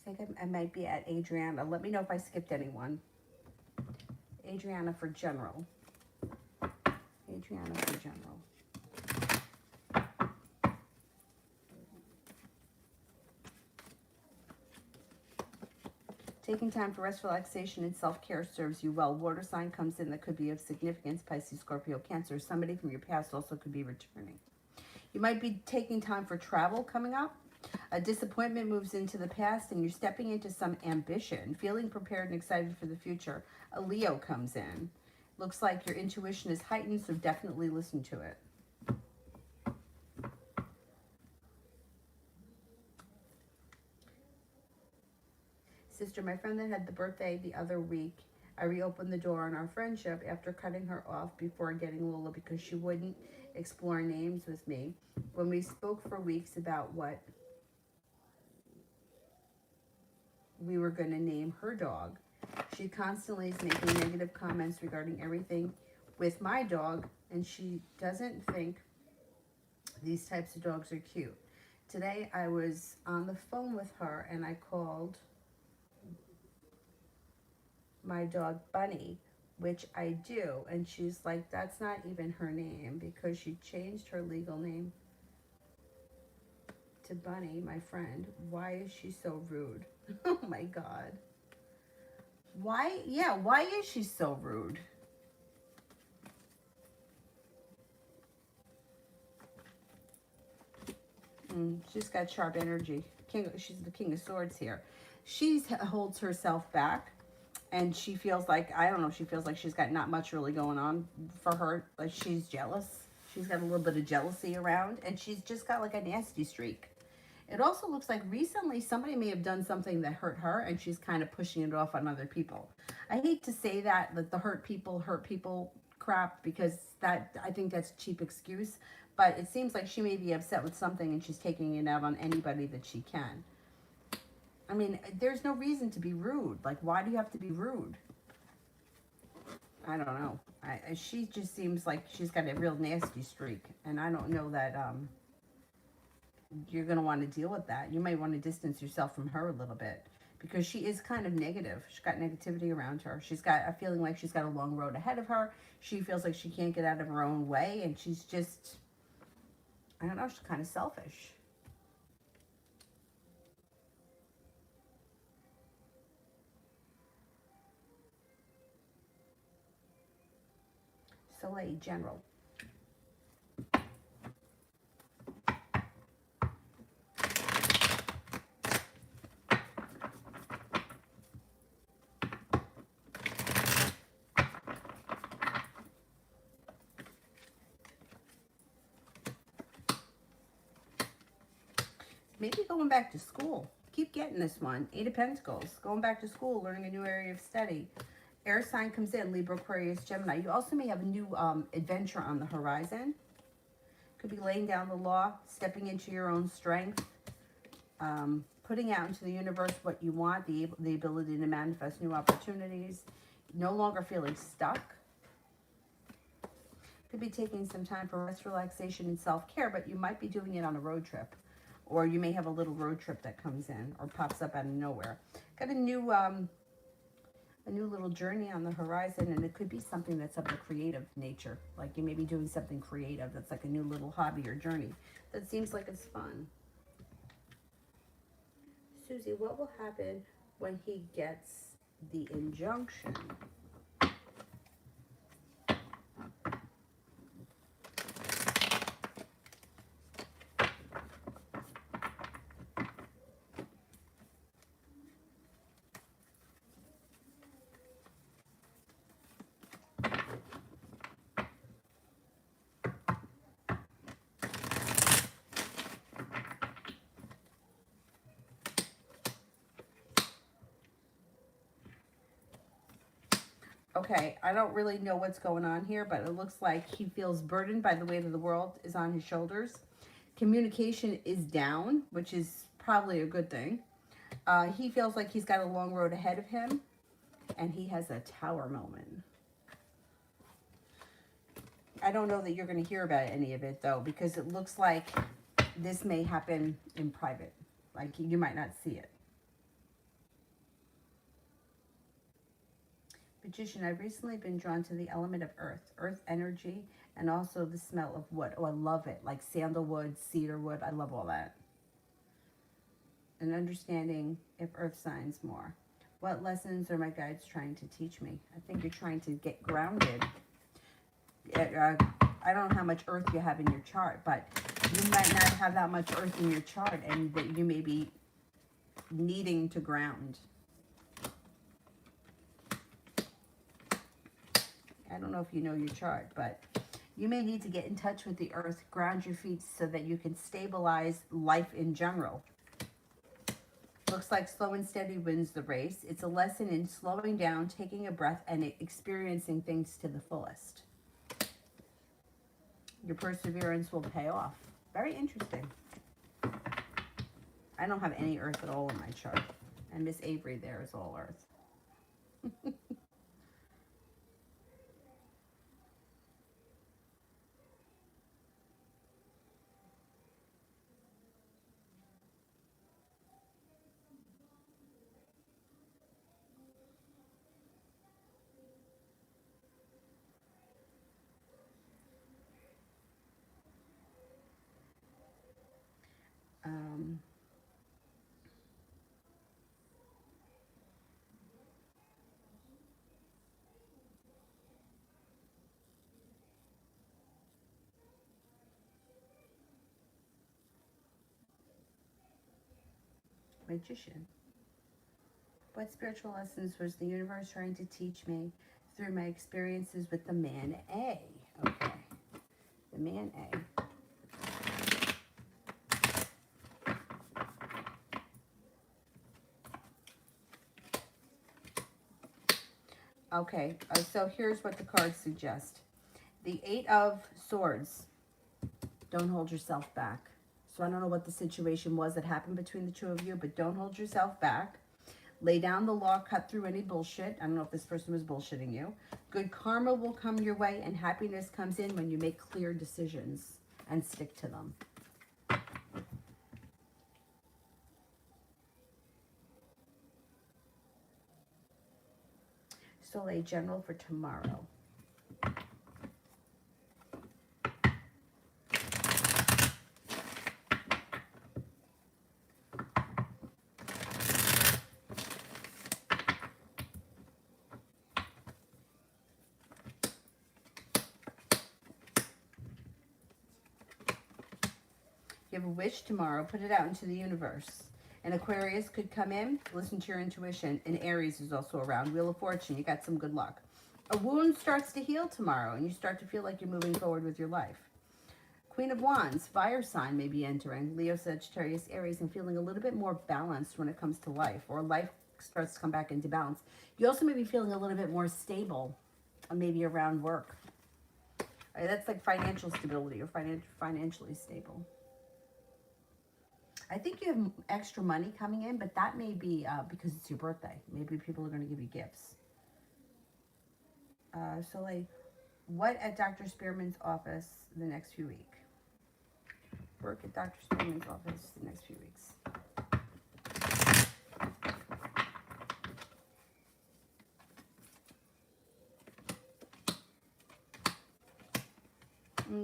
Speaker 1: I think I might be at Adriana. Let me know if I skipped anyone. Adriana for general. Adriana for general. Taking time for rest, relaxation, and self-care serves you well. Water sign comes in that could be of significance. Pisces, Scorpio, Cancer. Somebody from your past also could be returning. You might be taking time for travel coming up. A disappointment moves into the past and you're stepping into some ambition, feeling prepared and excited for the future. A Leo comes in. Looks like your intuition is heightened, so definitely listen to it. Sister, my friend that had the birthday the other week, I reopened the door on our friendship after cutting her off before getting Lola because she wouldn't explore names with me. When we spoke for weeks about what we were going to name her dog, she constantly is making negative comments regarding everything with my dog, and she doesn't think these types of dogs are cute. Today I was on the phone with her and I called my dog Bunny, which I do, and she's like, that's not even her name because she changed her legal name to Bunny, my friend. Why is she so rude? Oh my God. Why is she so rude? She's got sharp energy. She's the King of Swords here. She holds herself back. And she feels like, I don't know, she feels like she's got not much really going on for her. Like, she's jealous. She's got a little bit of jealousy around. And she's just got like a nasty streak. It also looks like recently somebody may have done something that hurt her. And she's kind of pushing it off on other people. I hate to say that the hurt people crap. Because that, I think that's a cheap excuse. But it seems like she may be upset with something. And she's taking it out on anybody that she can. I mean, there's no reason to be rude. Like, why do you have to be rude? I don't know. She just seems like she's got a real nasty streak. And I don't know that you're going to want to deal with that. You might want to distance yourself from her a little bit. Because she is kind of negative. She's got negativity around her. She's got a feeling like she's got a long road ahead of her. She feels like she can't get out of her own way. And she's just, I don't know, she's kind of selfish. Soleil General. Maybe going back to school. Keep getting this one. 8 of Pentacles. Going back to school, learning a new area of study. Air sign comes in, Libra, Aquarius, Gemini. You also may have a new adventure on the horizon. Could be laying down the law, stepping into your own strength, putting out into the universe what you want, the ability to manifest new opportunities, no longer feeling stuck. Could be taking some time for rest, relaxation, and self-care, but you might be doing it on a road trip. Or you may have a little road trip that comes in or pops up out of nowhere. Got a new little journey on the horizon, and it could be something that's of a creative nature. Like you may be doing something creative that's like a new little hobby or journey that seems like it's fun. Susie, what will happen when he gets the injunction? Okay, I don't really know what's going on here, but it looks like he feels burdened by the weight of the world is on his shoulders. Communication is down, which is probably a good thing. He feels like he's got a long road ahead of him, and he has a tower moment. I don't know that you're going to hear about any of it, though, because it looks like this may happen in private. Like, you might not see it. Magician, I've recently been drawn to the element of earth energy, and also the smell of wood. Oh, I love it. Like sandalwood, cedarwood. I love all that. And understanding if earth signs more. What lessons are my guides trying to teach me? I think you're trying to get grounded. I don't know how much earth you have in your chart, but you might not have that much earth in your chart, and that you may be needing to ground. I don't know if you know your chart, but you may need to get in touch with the earth, ground your feet so that you can stabilize life in general. Looks like slow and steady wins the race. It's a lesson in slowing down, taking a breath, and experiencing things to the fullest. Your perseverance will pay off. Very interesting. I don't have any earth at all in my chart. And Miss Avery there is all earth. Magician. What spiritual lessons was the universe trying to teach me through my experiences with the man A? Okay. The man A. Okay, so here's what the cards suggest. The 8 of Swords. Don't hold yourself back. So I don't know what the situation was that happened between the two of you, but don't hold yourself back. Lay down the law, cut through any bullshit. I don't know if this person was bullshitting you. Good karma will come your way, and happiness comes in when you make clear decisions and stick to them. Soleil General for tomorrow. You have a wish tomorrow, put it out into the universe. An Aquarius could come in, listen to your intuition. And Aries is also around. Wheel of Fortune, you got some good luck. A wound starts to heal tomorrow, and you start to feel like you're moving forward with your life. Queen of Wands, fire sign may be entering. Leo, Sagittarius, Aries, and feeling a little bit more balanced when it comes to life, or life starts to come back into balance. You also may be feeling a little bit more stable, maybe around work. That's like financial stability or financially stable. I think you have extra money coming in, but that may be because it's your birthday. Maybe people are going to give you gifts. So, like, what at Dr. Spearman's office the next few weeks? Work at Dr. Spearman's office the next few weeks.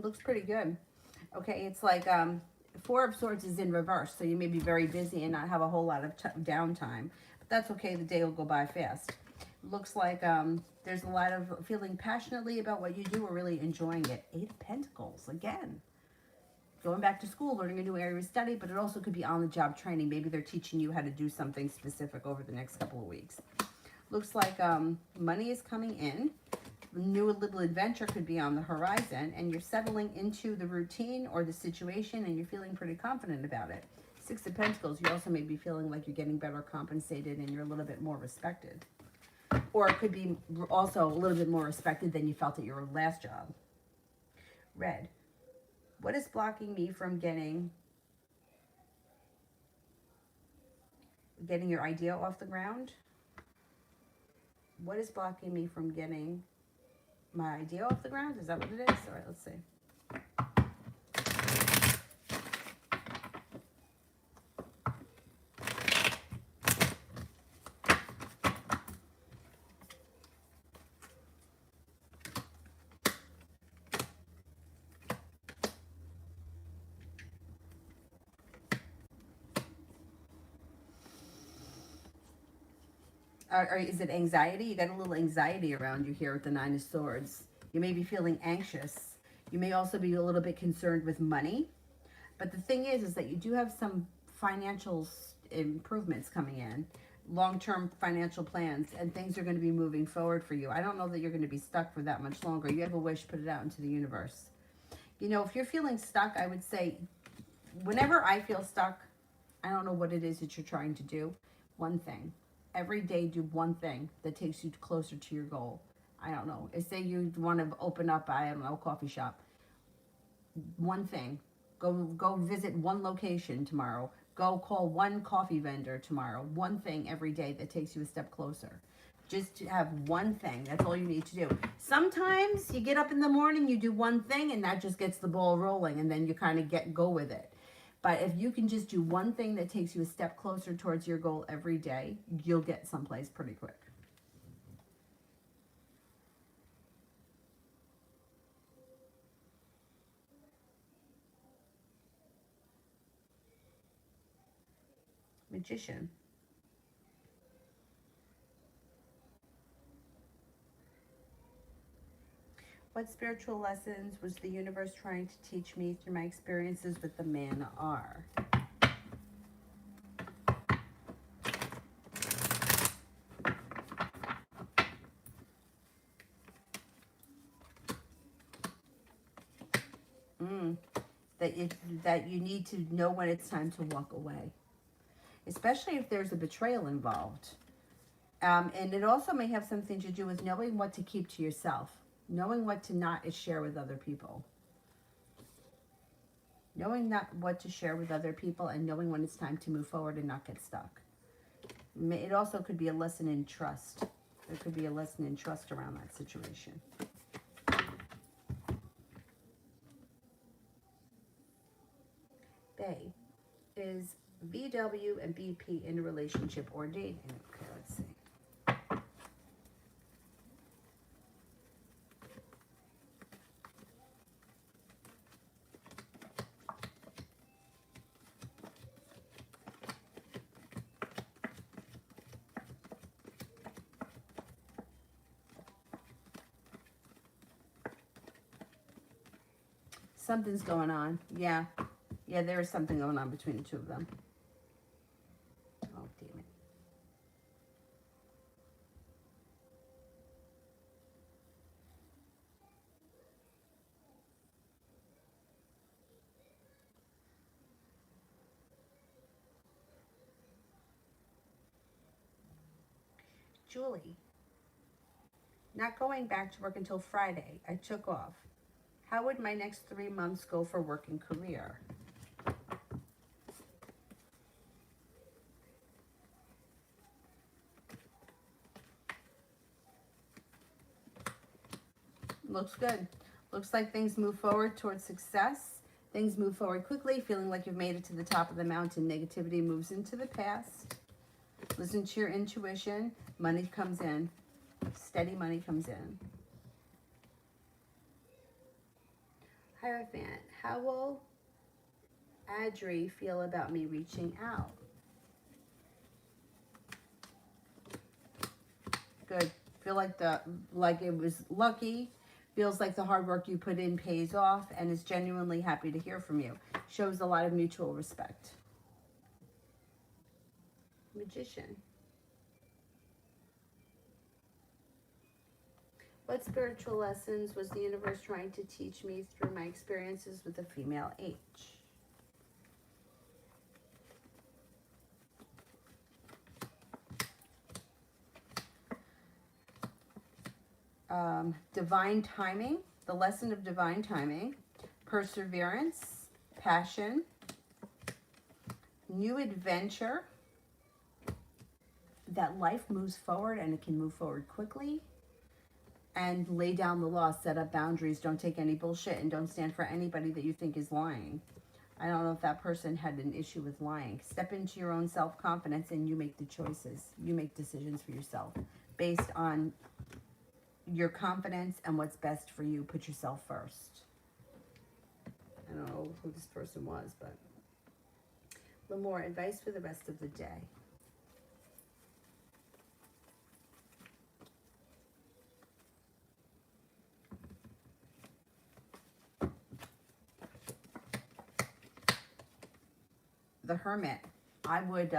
Speaker 1: Looks pretty good. Okay, it's like Four of Swords is in reverse, so you may be very busy and not have a whole lot of downtime. But that's okay. The day will go by fast. Looks like there's a lot of feeling passionately about what you do or really enjoying it. Eight of Pentacles, again. Going back to school, learning a new area of study, but it also could be on-the-job training. Maybe they're teaching you how to do something specific over the next couple of weeks. Looks like money is coming in. New little adventure could be on the horizon, and you're settling into the routine or the situation, and you're feeling pretty confident about it. Six of Pentacles, you also may be feeling like you're getting better compensated and you're a little bit more respected. Or it could be also a little bit more respected than you felt at your last job. Red. What is blocking me from getting your idea off the ground? What is blocking me from getting my idea off the ground? Is that what it is? All right, let's see. Or is it anxiety? You got a little anxiety around you here with the Nine of Swords. You may be feeling anxious. You may also be a little bit concerned with money. But the thing is that you do have some financial improvements coming in. Long-term financial plans, and things are going to be moving forward for you. I don't know that you're going to be stuck for that much longer. You have a wish, put it out into the universe. You know, if you're feeling stuck, I would say, whenever I feel stuck, I don't know what it is that you're trying to do. One thing. Every day, do one thing that takes you closer to your goal. I don't know. Say you want to open up, I don't know, a coffee shop. One thing. Go visit one location tomorrow. Go call one coffee vendor tomorrow. One thing every day that takes you a step closer. Just to have one thing. That's all you need to do. Sometimes you get up in the morning, you do one thing, and that just gets the ball rolling, and then you kind of go with it. But if you can just do one thing that takes you a step closer towards your goal every day, you'll get someplace pretty quick. Magician. What spiritual lessons was the universe trying to teach me through my experiences with the man R? That you need to know when it's time to walk away, especially if there's a betrayal involved. And it also may have something to do with knowing what to keep to yourself, knowing what to not share with other people. Knowing not what to share with other people and knowing when it's time to move forward and not get stuck. It also could be a lesson in trust. There could be a lesson in trust around that situation. Bay, is VW and BP in a relationship or dating? Okay, let's see. Something's going on. Yeah. Yeah, there is something going on between the two of them. Oh, damn it. Julie, not going back to work until Friday. I took off. How would my next 3 months go for work and career? Looks good. Looks like things move forward towards success. Things move forward quickly, feeling like you've made it to the top of the mountain. Negativity moves into the past. Listen to your intuition. Money comes in. Steady money comes in. Hierophant, how will Adri feel about me reaching out? Good. Feel like it was lucky. Feels like the hard work you put in pays off and is genuinely happy to hear from you. Shows a lot of mutual respect. Magician. What spiritual lessons was the universe trying to teach me through my experiences with the female H? Divine timing, the lesson of divine timing, perseverance, passion, new adventure, that life moves forward and it can move forward quickly, and lay down the law, set up boundaries, don't take any bullshit, and don't stand for anybody that you think is lying. I don't know if that person had an issue with lying. Step into your own self-confidence and you make the choices. You make decisions for yourself based on your confidence and what's best for you. Put yourself first. I don't know who this person was, but a little more advice for the rest of the day. The Hermit. I would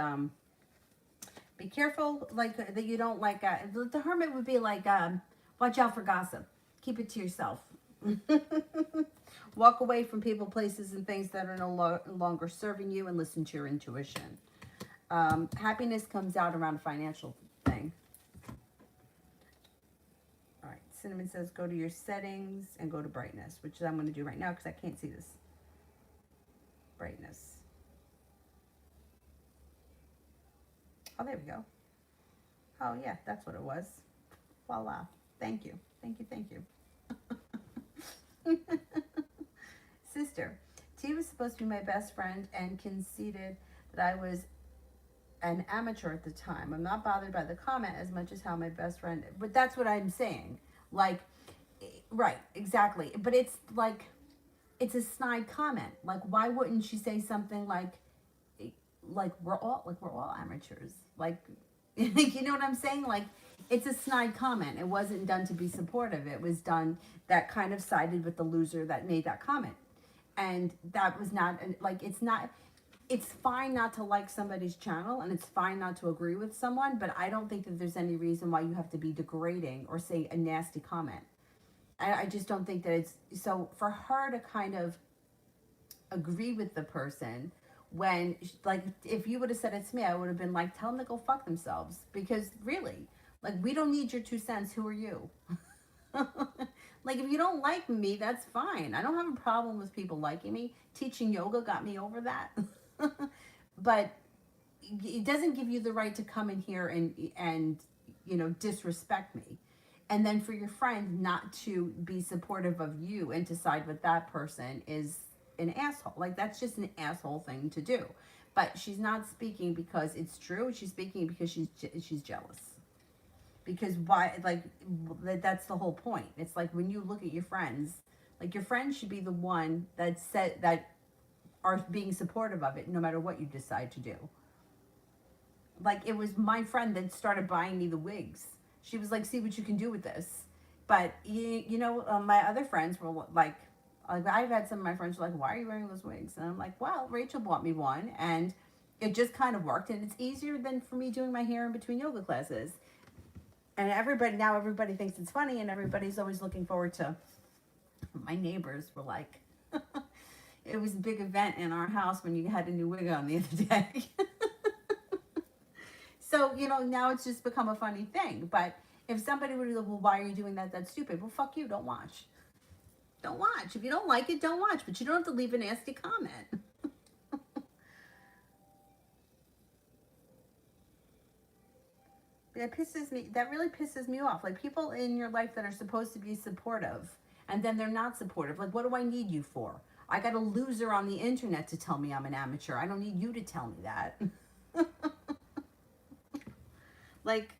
Speaker 1: be careful, like, that you don't, like, the Hermit would be like, watch out for gossip. Keep it to yourself. Walk away from people, places, and things that are no longer serving you, and listen to your intuition. Happiness comes out around a financial thing. All right, Cinnamon says go to your settings and go to brightness, which I'm going to do right now because I can't see this. Brightness. Oh, there we go. Oh, yeah, that's what it was. Voila. Thank you. Thank you. Thank you. Sister, T was supposed to be my best friend and conceded that I was an amateur at the time. I'm not bothered by the comment as much as how my best friend, but that's what I'm saying. Like, right, exactly. But it's like, it's a snide comment. Like, why wouldn't she say something like we're all amateurs. Like, you know what I'm saying? Like, it's a snide comment. It wasn't done to be supportive. It was done that kind of sided with the loser that made that comment. And that was not, like, it's fine not to like somebody's channel and it's fine not to agree with someone, but I don't think that there's any reason why you have to be degrading or say a nasty comment. I just don't think that it's, so for her to kind of agree with the person when, like, if you would have said it to me, I would have been like, tell them to go fuck themselves, because really, like, we don't need your 2 cents. Who are you? Like, if you don't like me, that's fine. I don't have a problem with people liking me. Teaching yoga got me over that. But it doesn't give you the right to come in here and disrespect me. And then for your friend not to be supportive of you and decide what that person is an asshole. Like, that's just an asshole thing to do. But she's not speaking because it's true. She's speaking because she's jealous. Because why? Like, that's the whole point. It's like when you look at your friends, like, your friends should be the one that are being supportive of it, no matter what you decide to do. Like, it was my friend that started buying me the wigs. She was like, see what you can do with this. But my other friends were like I've had some of my friends were like, why are you wearing those wigs? And I'm like, well, Rachel bought me one, and it just kind of worked, and it's easier than for me doing my hair in between yoga classes. And everybody thinks it's funny, and everybody's always looking forward to. My neighbors were like, it was a big event in our house when you had a new wig on the other day. So, now it's just become a funny thing. But if somebody would be like, well, why are you doing that? That's stupid. Well, fuck you. Don't watch. Don't watch. If you don't like it, don't watch. But you don't have to leave a nasty comment. That really pisses me off. Like, people in your life that are supposed to be supportive, and then they're not supportive. Like, what do I need you for? I got a loser on the internet to tell me I'm an amateur. I don't need you to tell me that. Like,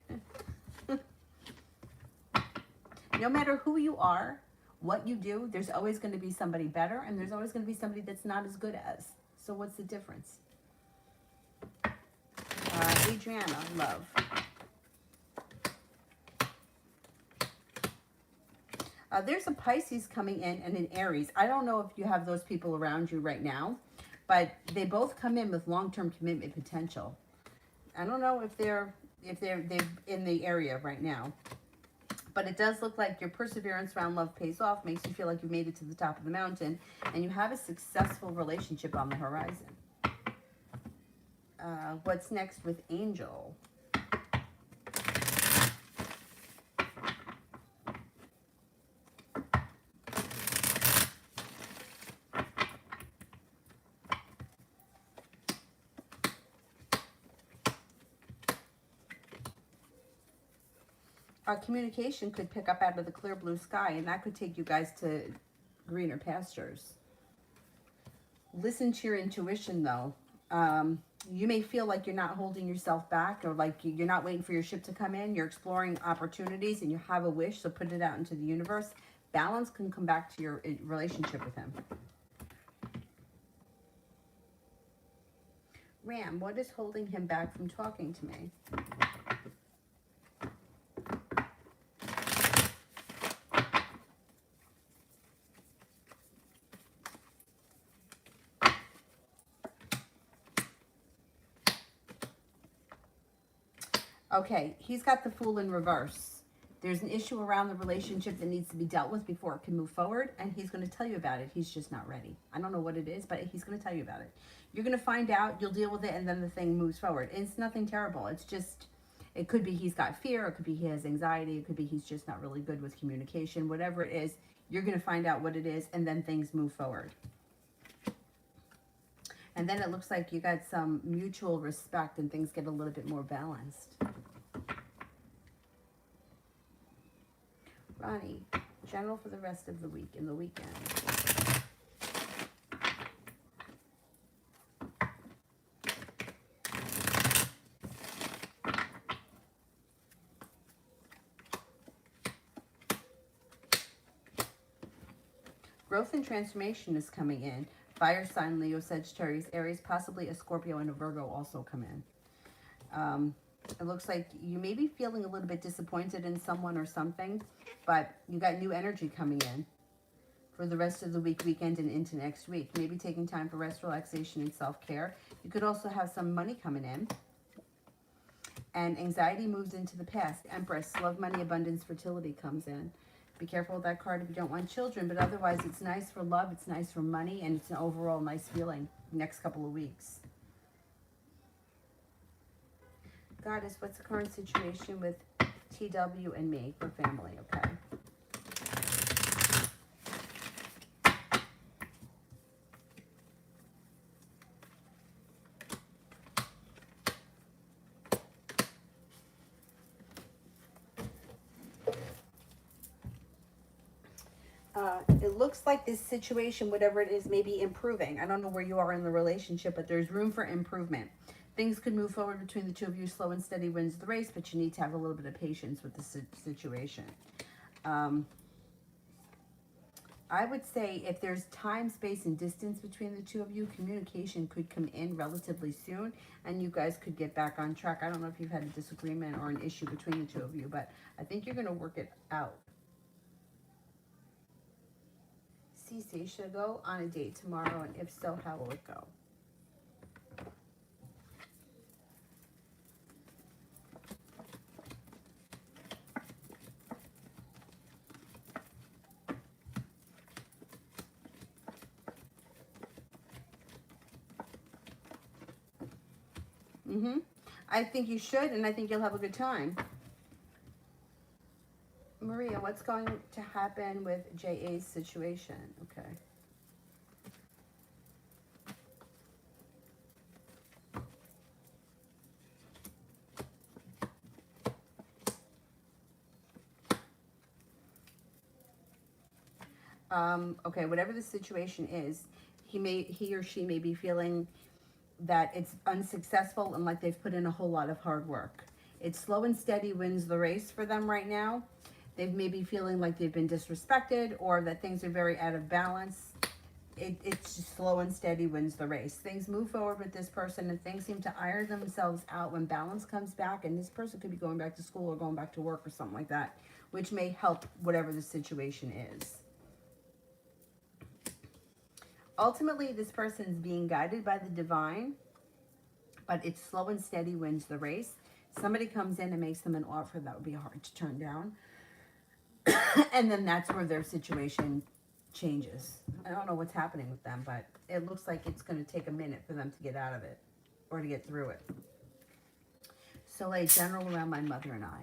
Speaker 1: no matter who you are, what you do, there's always going to be somebody better, and there's always going to be somebody that's not as good as. So what's the difference? Adriana, love. There's a Pisces coming in and an Aries. I don't know if you have those people around you right now, but they both come in with long-term commitment potential. I don't know if they're in the area right now, but it does look like your perseverance around love pays off, makes you feel like you made it to the top of the mountain, and you have a successful relationship on the horizon. What's next with Angel? Our communication could pick up out of the clear blue sky, and that could take you guys to greener pastures. Listen to your intuition, though. You may feel like you're not holding yourself back, or like you're not waiting for your ship to come in. You're exploring opportunities, and you have a wish, so put it out into the universe. Balance can come back to your relationship with him. Ram, what is holding him back from talking to me? Okay, he's got the Fool in reverse. There's an issue around the relationship that needs to be dealt with before it can move forward, and he's going to tell you about it. He's just not ready. I don't know what it is, but he's going to tell you about it. You're going to find out, you'll deal with it, and then the thing moves forward. It's nothing terrible. It's just, it could be he's got fear, it could be he has anxiety, it could be he's just not really good with communication. Whatever it is, you're going to find out what it is, and then things move forward. And then it looks like you got some mutual respect, and things get a little bit more balanced. Ronnie, general for the rest of the week and the weekend. Growth and transformation is coming in. Fire sign, Leo, Sagittarius, Aries, possibly a Scorpio and a Virgo also come in. It looks like you may be feeling a little bit disappointed in someone or something, but you got new energy coming in for the rest of the week, weekend, and into next week. Maybe taking time for rest, relaxation, and self-care. You could also have some money coming in. And anxiety moves into the past. Empress, love, money, abundance, fertility comes in. Be careful with that card if you don't want children, but otherwise it's nice for love, it's nice for money, and it's an overall nice feeling next couple of weeks. Goddess, what's the current situation with TW and me for family, okay? It looks like this situation, whatever it is, may be improving. I don't know where you are in the relationship, but there's room for improvement. Things could move forward between the two of you. Slow and steady wins the race, but you need to have a little bit of patience with the situation. I would say if there's time, space, and distance between the two of you, communication could come in relatively soon, and you guys could get back on track. I don't know if you've had a disagreement or an issue between the two of you, but I think you're going to work it out. Cece, should I go on a date tomorrow, and if so, how will it go? I think you should, and I think you'll have a good time. Maria, what's going to happen with JA's situation? Okay. Okay, whatever the situation is, he or she may be feeling that it's unsuccessful and like they've put in a whole lot of hard work. It's slow and steady wins the race for them right now. They may be feeling like they've been disrespected or that things are very out of balance. It's just slow and steady wins the race. Things move forward with this person and things seem to iron themselves out when balance comes back, and this person could be going back to school or going back to work or something like that, which may help whatever the situation is. Ultimately, this person's being guided by the divine, but it's slow and steady wins the race. Somebody comes in and makes them an offer that would be hard to turn down. And then that's where their situation changes. I don't know what's happening with them, but it looks like it's going to take a minute for them to get out of it or to get through it. Soleil, general around my mother and I.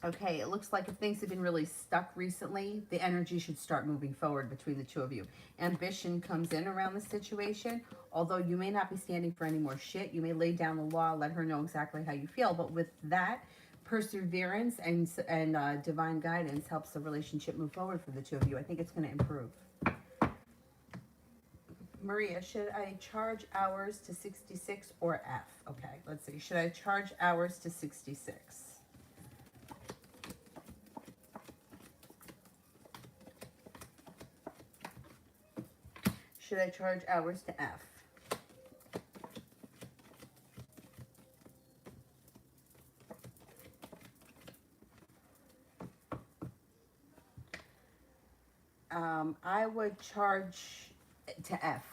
Speaker 1: Okay, it looks like if things have been really stuck recently, the energy should start moving forward between the two of you. Ambition comes in around the situation. Although you may not be standing for any more shit, you may lay down the law, let her know exactly how you feel. But with that, perseverance and divine guidance helps the relationship move forward for the two of you. I think it's going to improve. Maria, should I charge hours to 66 or F? Okay, let's see. Should I charge hours to 66? Should I charge hours to F? I would charge to F.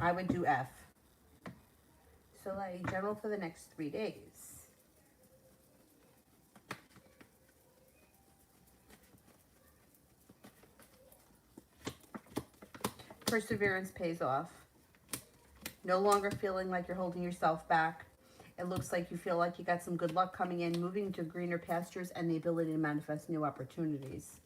Speaker 1: I would do F. So like general for the next 3 days. Perseverance pays off. No longer feeling like you're holding yourself back. It looks like you feel like you got some good luck coming in, moving to greener pastures, and the ability to manifest new opportunities.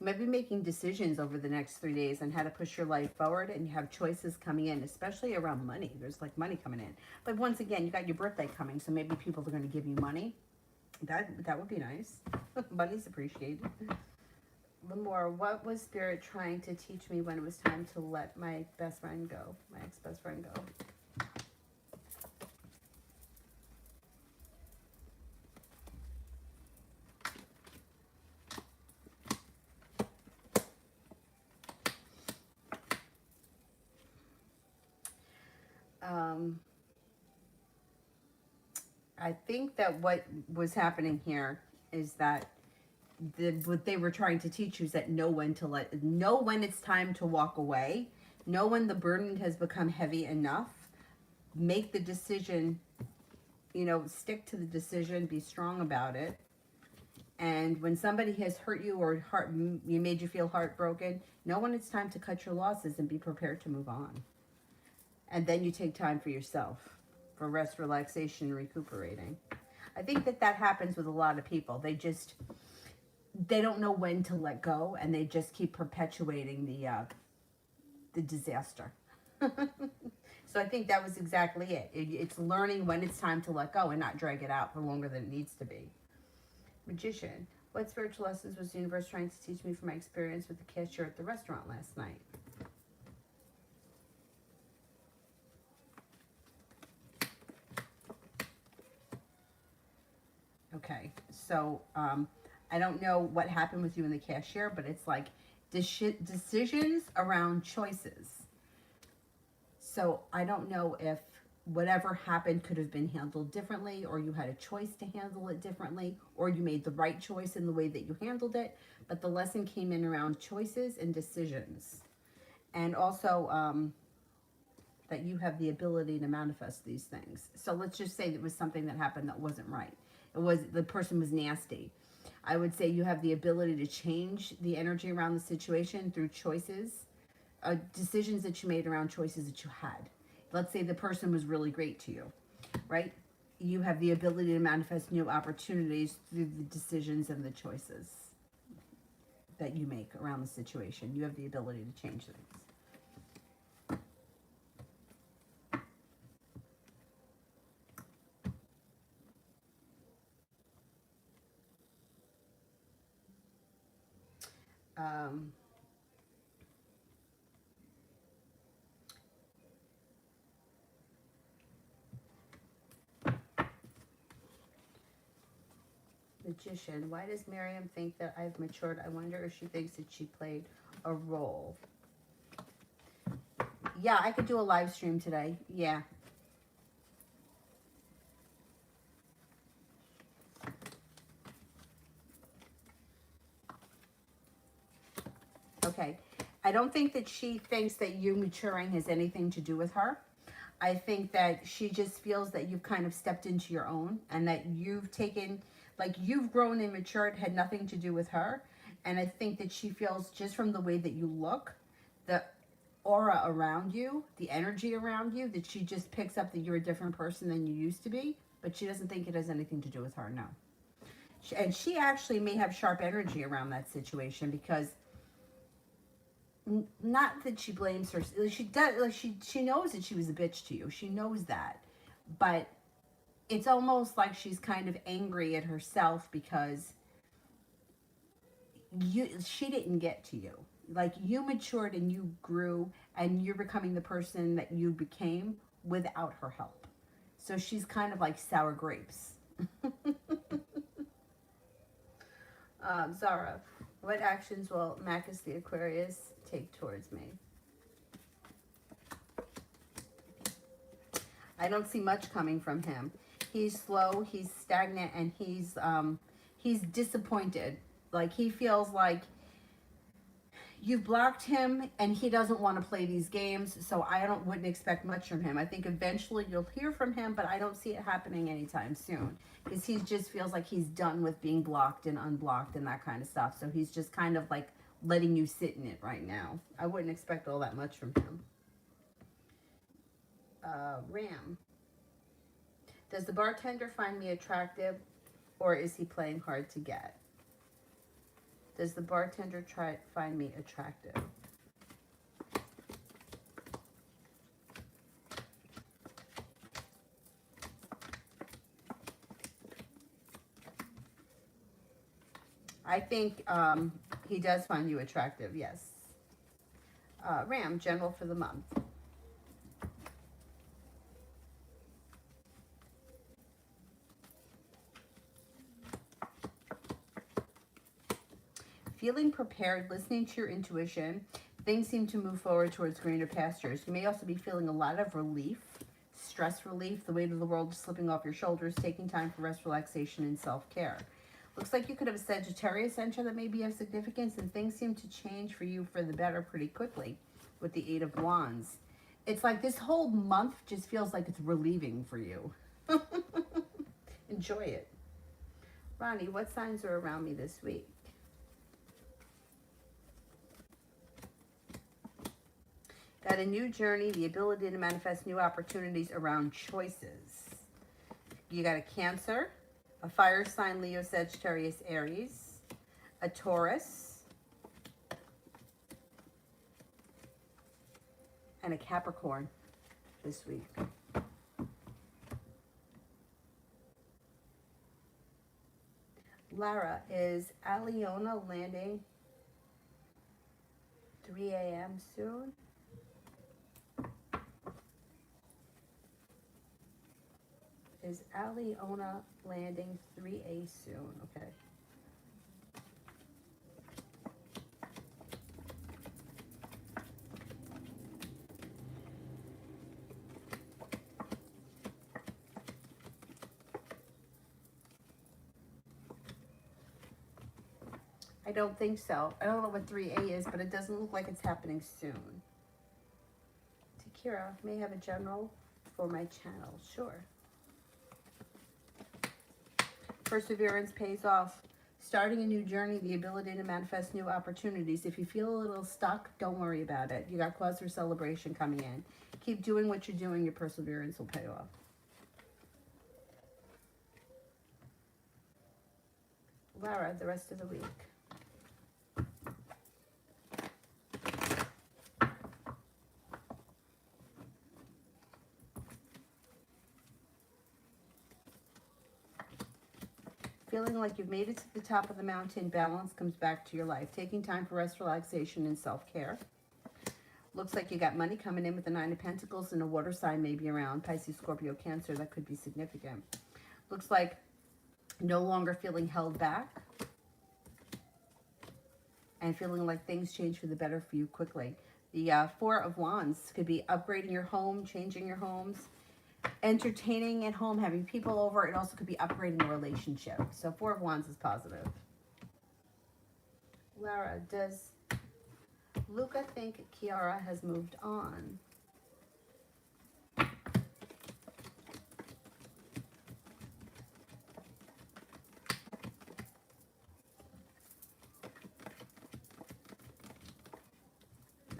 Speaker 1: You might be making decisions over the next 3 days on how to push your life forward, and you have choices coming in, especially around money. There's like money coming in. But once again, you got your birthday coming, so maybe people are going to give you money. That would be nice. Money's appreciated. One more. What was Spirit trying to teach me when it was time to let my best friend go, my ex-best friend go? I think that what was happening here is that what they were trying to teach you is that know when it's time to walk away, know when the burden has become heavy enough, make the decision, stick to the decision, be strong about it. And when somebody has hurt you or you made you feel heartbroken, know when it's time to cut your losses and be prepared to move on. And then you take time for yourself, for rest, relaxation, and recuperating. I think that that happens with a lot of people. They don't know when to let go, and they just keep perpetuating the disaster. So I think that was exactly it. It's learning when it's time to let go and not drag it out for longer than it needs to be. Magician. What spiritual lessons was the universe trying to teach me from my experience with the cashier at the restaurant last night? Okay, so I don't know what happened with you and the cashier, but it's like decisions around choices. So I don't know if whatever happened could have been handled differently, or you had a choice to handle it differently, or you made the right choice in the way that you handled it. But the lesson came in around choices and decisions. And also that you have the ability to manifest these things. So let's just say there was something that happened that wasn't right. The person was nasty. I would say you have the ability to change the energy around the situation through choices, decisions that you made around choices that you had. Let's say the person was really great to you, right? You have the ability to manifest new opportunities through the decisions and the choices that you make around the situation. You have the ability to change things. Um, Magician. Why does Miriam think that I've matured? I wonder if she thinks that she played a role. Yeah, I could do a live stream today. Yeah. Okay. I don't think that she thinks that you maturing has anything to do with her. I think that she just feels that you've kind of stepped into your own, and that you've taken, like, you've grown and matured, had nothing to do with her. And I think that she feels, just from the way that you look, the aura around you, the energy around you, that she just picks up that you're a different person than you used to be. But she doesn't think it has anything to do with her, no. And she actually may have sharp energy around that situation, because not that she blames her, she does, like, she knows that she was a bitch to you, she knows that, but it's almost like she's kind of angry at herself because she didn't get to you. Like, you matured and you grew, and you're becoming the person that you became without her help. So she's kind of like sour grapes. Zara, what actions will Marcus the Aquarius take towards me? I don't see much coming from him. He's slow, he's stagnant, and he's disappointed. Like, he feels like you've blocked him, and he doesn't want to play these games. So I wouldn't expect much from him. I think eventually you'll hear from him, but I don't see it happening anytime soon, because he just feels like he's done with being blocked and unblocked and that kind of stuff. So he's just kind of like letting you sit in it right now. I wouldn't expect all that much from him. Ram. Does the bartender find me attractive, or is he playing hard to get? Does the bartender find me attractive? I think he does find you attractive, yes. Ram, general for the month. Feeling prepared, listening to your intuition, things seem to move forward towards greener pastures. You may also be feeling a lot of relief, stress relief, the weight of the world is slipping off your shoulders, taking time for rest, relaxation, and self-care. Looks like you could have a Sagittarius enter that may be of significance, and things seem to change for you for the better pretty quickly with the Eight of Wands. It's like this whole month just feels like it's relieving for you. Enjoy it. Ronnie, what signs are around me this week? Got a new journey, the ability to manifest new opportunities around choices. You got a Cancer, a fire sign, Leo, Sagittarius, Aries, a Taurus, and a Capricorn this week. Lara, is Aliona landing 3 a.m. soon? Is Aliona landing 3A soon? Okay. I don't think so. I don't know what 3A is, but it doesn't look like it's happening soon. Takira, may I have a general for my channel? Sure. Perseverance pays off. Starting a new journey, the ability to manifest new opportunities. If you feel a little stuck, don't worry about it. You got cause for celebration coming in. Keep doing what you're doing. Your perseverance will pay off. Lara, the rest of the week. Feeling like you've made it to the top of the mountain, balance comes back to your life. Taking time for rest, relaxation, and self-care. Looks like you got money coming in with the 9 of Pentacles, and a water sign maybe around. Pisces, Scorpio, Cancer. That could be significant. Looks like no longer feeling held back. And feeling like things change for the better for you quickly. The 4 of Wands could be upgrading your home, changing your homes. Entertaining at home, having people over. It also could be upgrading a relationship. So 4 of Wands is positive. Lara, does Luca think Kiara has moved on?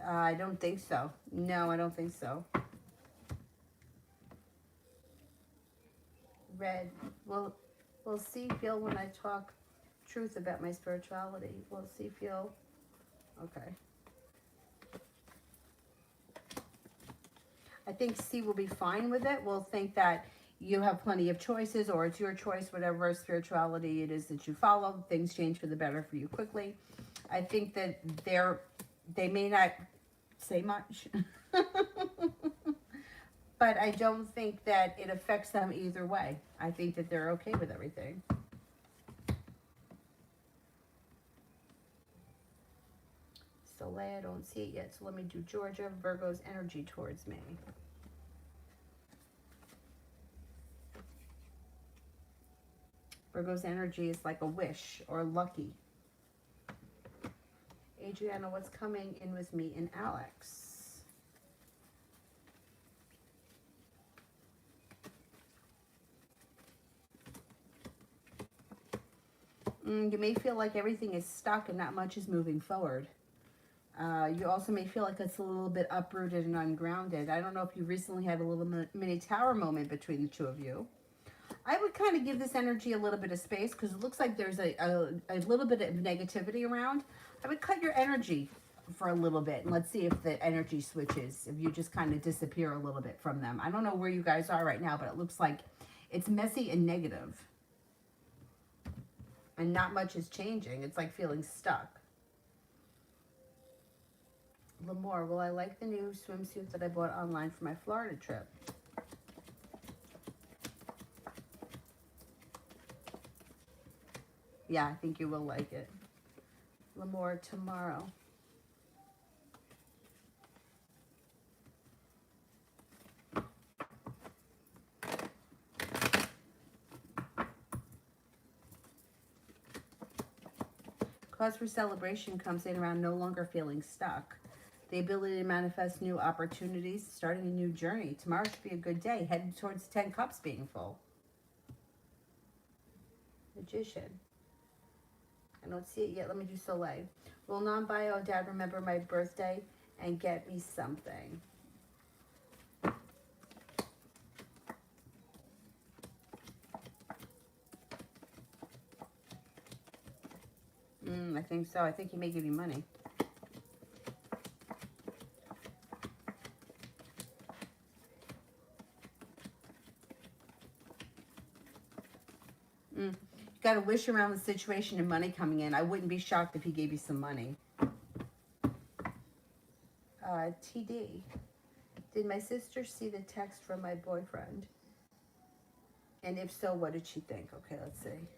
Speaker 1: I don't think so. No, I don't think so. Red, we'll see, feel when I talk truth about my spirituality. We'll see, feel. Okay. I think C will be fine with it. We'll think that you have plenty of choices, or it's your choice, whatever spirituality it is that you follow. Things change for the better for you quickly. I think that they may not say much. But I don't think that it affects them either way. I think that they're okay with everything. Soleil, I don't see it yet. So let me do Georgia. Virgo's energy towards me. Virgo's energy is like a wish or lucky. Adriana, what's coming in with me and Alex? You may feel like everything is stuck and not much is moving forward. You also may feel like it's a little bit uprooted and ungrounded. I don't know if you recently had a little mini tower moment between the two of you. I would kind of give this energy a little bit of space because it looks like there's a little bit of negativity around. I would cut your energy for a little bit and let's see if the energy switches, if you just kind of disappear a little bit from them. I don't know where you guys are right now, but it looks like it's messy and negative. And not much is changing. It's like feeling stuck. Lamore, will I like the new swimsuit that I bought online for my Florida trip? Yeah, I think you will like it. Lamore, tomorrow. Cause for celebration comes in around no longer feeling stuck. The ability to manifest new opportunities, starting a new journey. Tomorrow should be a good day, heading towards 10 cups being full. Magician. I don't see it yet. Let me do Soleil. Will non-bio dad remember my birthday and get me something? I think so. I think he may give you money. You got to wish around the situation and money coming in. I wouldn't be shocked if he gave you some money. TD. Did my sister see the text from my boyfriend? And if so, what did she think? Okay, let's see.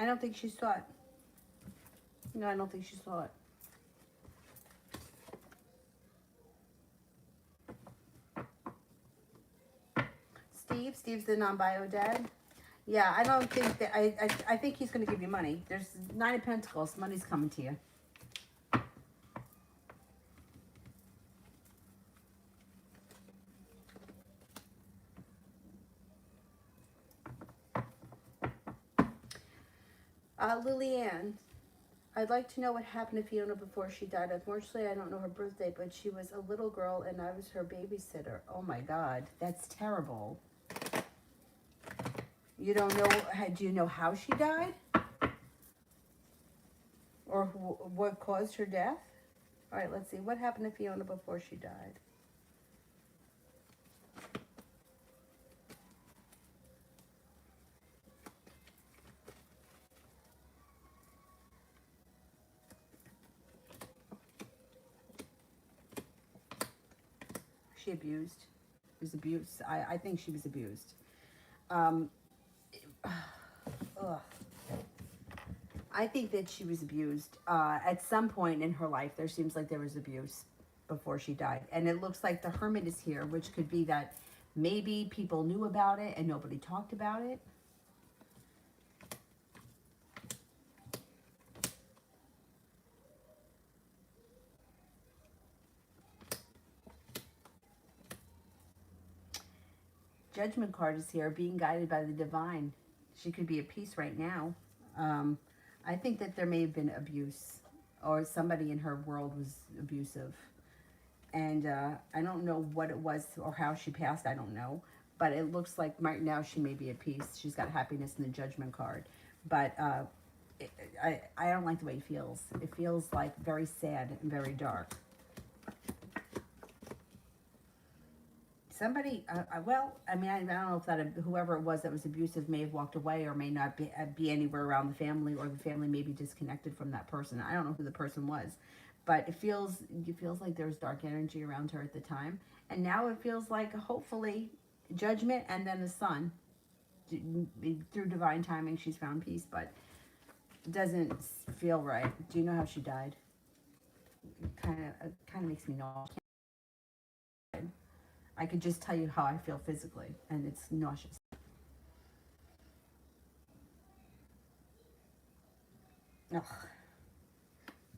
Speaker 1: I don't think she saw it. No, I don't think she saw it. Steve's the non-bio dad. Yeah, I don't think that, I think he's going to give you money. There's 9 of Pentacles. Money's coming to you. Lillian, I'd like to know what happened to Fiona before she died. Unfortunately, I don't know her birthday, but she was a little girl and I was her babysitter. Oh my God, that's terrible. You don't know, do you know how she died? Or what caused her death? All right, let's see. What happened to Fiona before she died? She abused. It was abuse. I think she was abused. Ugh. I think that she was abused. At some point in her life, there seems like there was abuse before she died. And it looks like the Hermit is here, which could be that maybe people knew about it and nobody talked about it. Judgment card is here, being guided by the divine. She could be at peace right now. I think that there may have been abuse, or somebody in her world was abusive. And I don't know what it was or how she passed. I don't know. But it looks like right now she may be at peace. She's got happiness in the Judgment card. But I don't like the way it feels. It feels like very sad and very dark. Somebody, well, I mean, I don't know if that, whoever it was that was abusive may have walked away or may not be anywhere around the family, or the family may be disconnected from that person. I don't know who the person was, but it feels like there was dark energy around her at the time. And now it feels like, hopefully, Judgment and then the Sun. Through divine timing, she's found peace, but it doesn't feel right. Do you know how she died? It kind of makes me nauseous. I could just tell you how I feel physically, and it's nauseous. Ugh.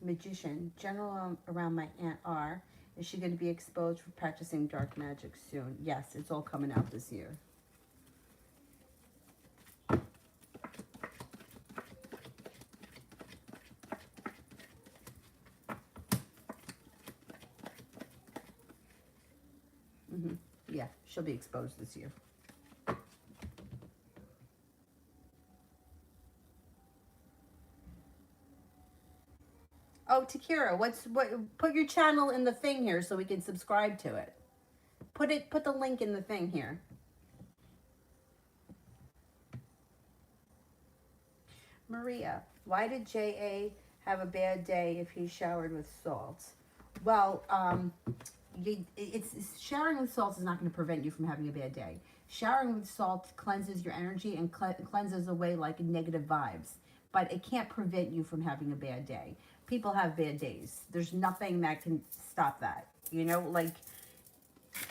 Speaker 1: Magician. General around my Aunt R. Is she going to be exposed for practicing dark magic soon? Yes, it's all coming out this year. Yeah, she'll be exposed this year. Oh, Takira, put your channel in the thing here so we can subscribe to it. Put the link in the thing here. Maria, why did J.A. have a bad day if he showered with salt? Well, showering with salt is not going to prevent you from having a bad day. Showering with salt cleanses your energy and cleanses away like negative vibes, but it can't prevent you from having a bad day. People have bad days. There's nothing that can stop that. You know, like,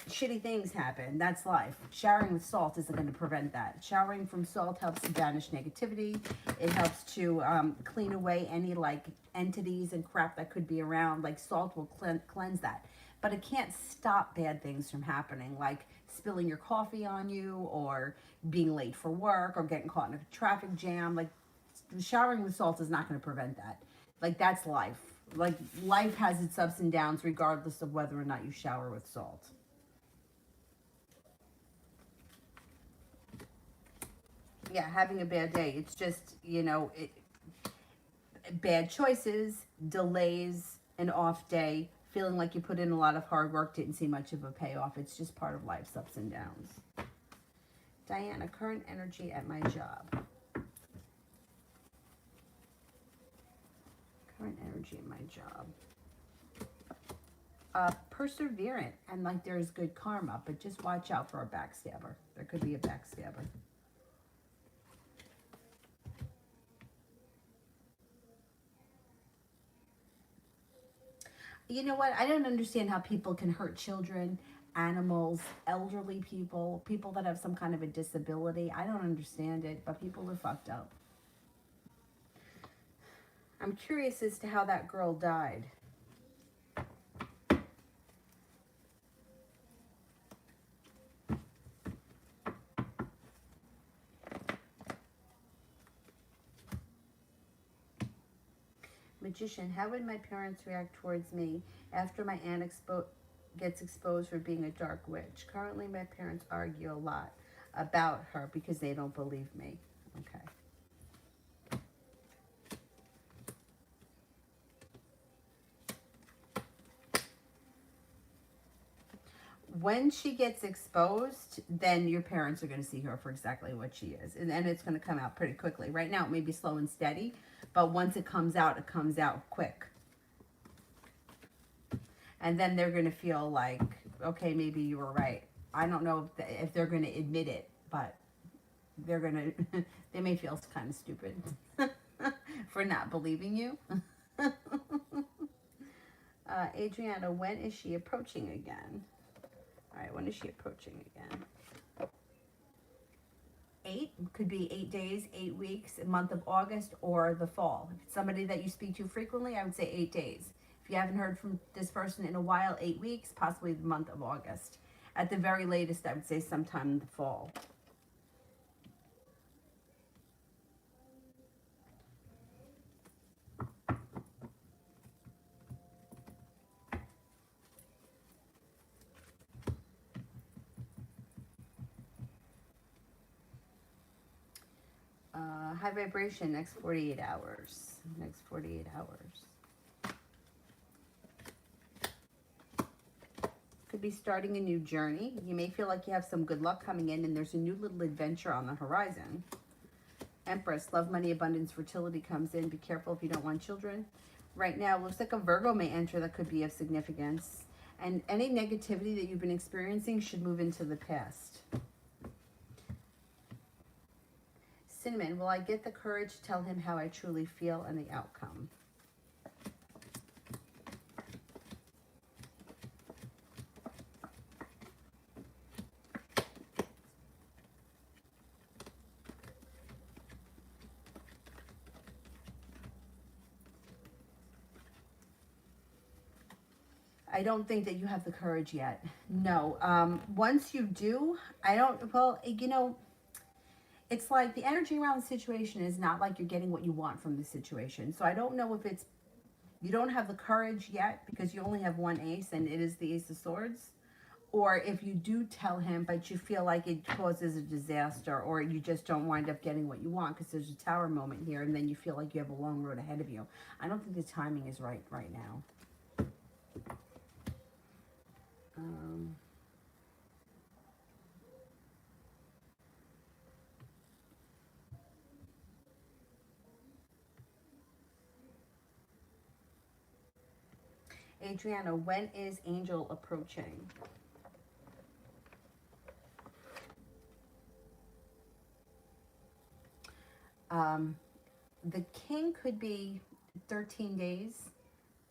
Speaker 1: shitty things happen. That's life. Showering with salt isn't going to prevent that. Showering from salt helps to banish negativity. It helps to clean away any like entities and crap that could be around. Like salt will cleanse that. But it can't stop bad things from happening, like spilling your coffee on you, or being late for work, or getting caught in a traffic jam. Like showering with salt is not going to prevent that. Like that's life. Like life has its ups and downs regardless of whether or not you shower with salt. Yeah, having a bad day. It's just, bad choices, delays, an off day, feeling like you put in a lot of hard work, didn't see much of a payoff. It's just part of life's ups and downs. Diana, current energy at my job. Current energy at my job. Perseverant, and like there's good karma, but just watch out for a backstabber. There could be a backstabber. You know what? I don't understand how people can hurt children, animals, elderly people, people that have some kind of a disability. I don't understand it, but people are fucked up. I'm curious as to how that girl died. Magician, how would my parents react towards me after my aunt gets exposed for being a dark witch? Currently, my parents argue a lot about her because they don't believe me. Okay. When she gets exposed, then your parents are going to see her for exactly what she is. And it's going to come out pretty quickly. Right now, it may be slow and steady, but once it comes out quick. And then they're going to feel like, okay, maybe you were right. I don't know if they're going to admit it, but they're going to, they may feel kind of stupid for not believing you. Adriana, when is she approaching again? All right, when is she approaching again? 8 could be 8 days, 8 weeks, month of August, or the fall. If it's somebody that you speak to frequently, I would say 8 days. If you haven't heard from this person in a while, 8 weeks, possibly the month of August. At the very latest, I would say sometime in the fall. High vibration, next 48 hours. Next 48 hours. Could be starting a new journey. You may feel like you have some good luck coming in and there's a new little adventure on the horizon. Empress, love, money, abundance, fertility comes in. Be careful if you don't want children. Right now, looks like a Virgo may enter that could be of significance. And any negativity that you've been experiencing should move into the past. Cinnamon, will I get the courage to tell him how I truly feel and the outcome? I don't think that you have the courage yet. No. Once you do, it's like the energy around the situation is not like you're getting what you want from the situation. So I don't know if it's, you don't have the courage yet because you only have one ace and it is the Ace of Swords. Or if you do tell him, but you feel like it causes a disaster, or you just don't wind up getting what you want because there's a tower moment here and then you feel like you have a long road ahead of you. I don't think the timing is right now. Adriana, when is Angel approaching? The King could be 13 days.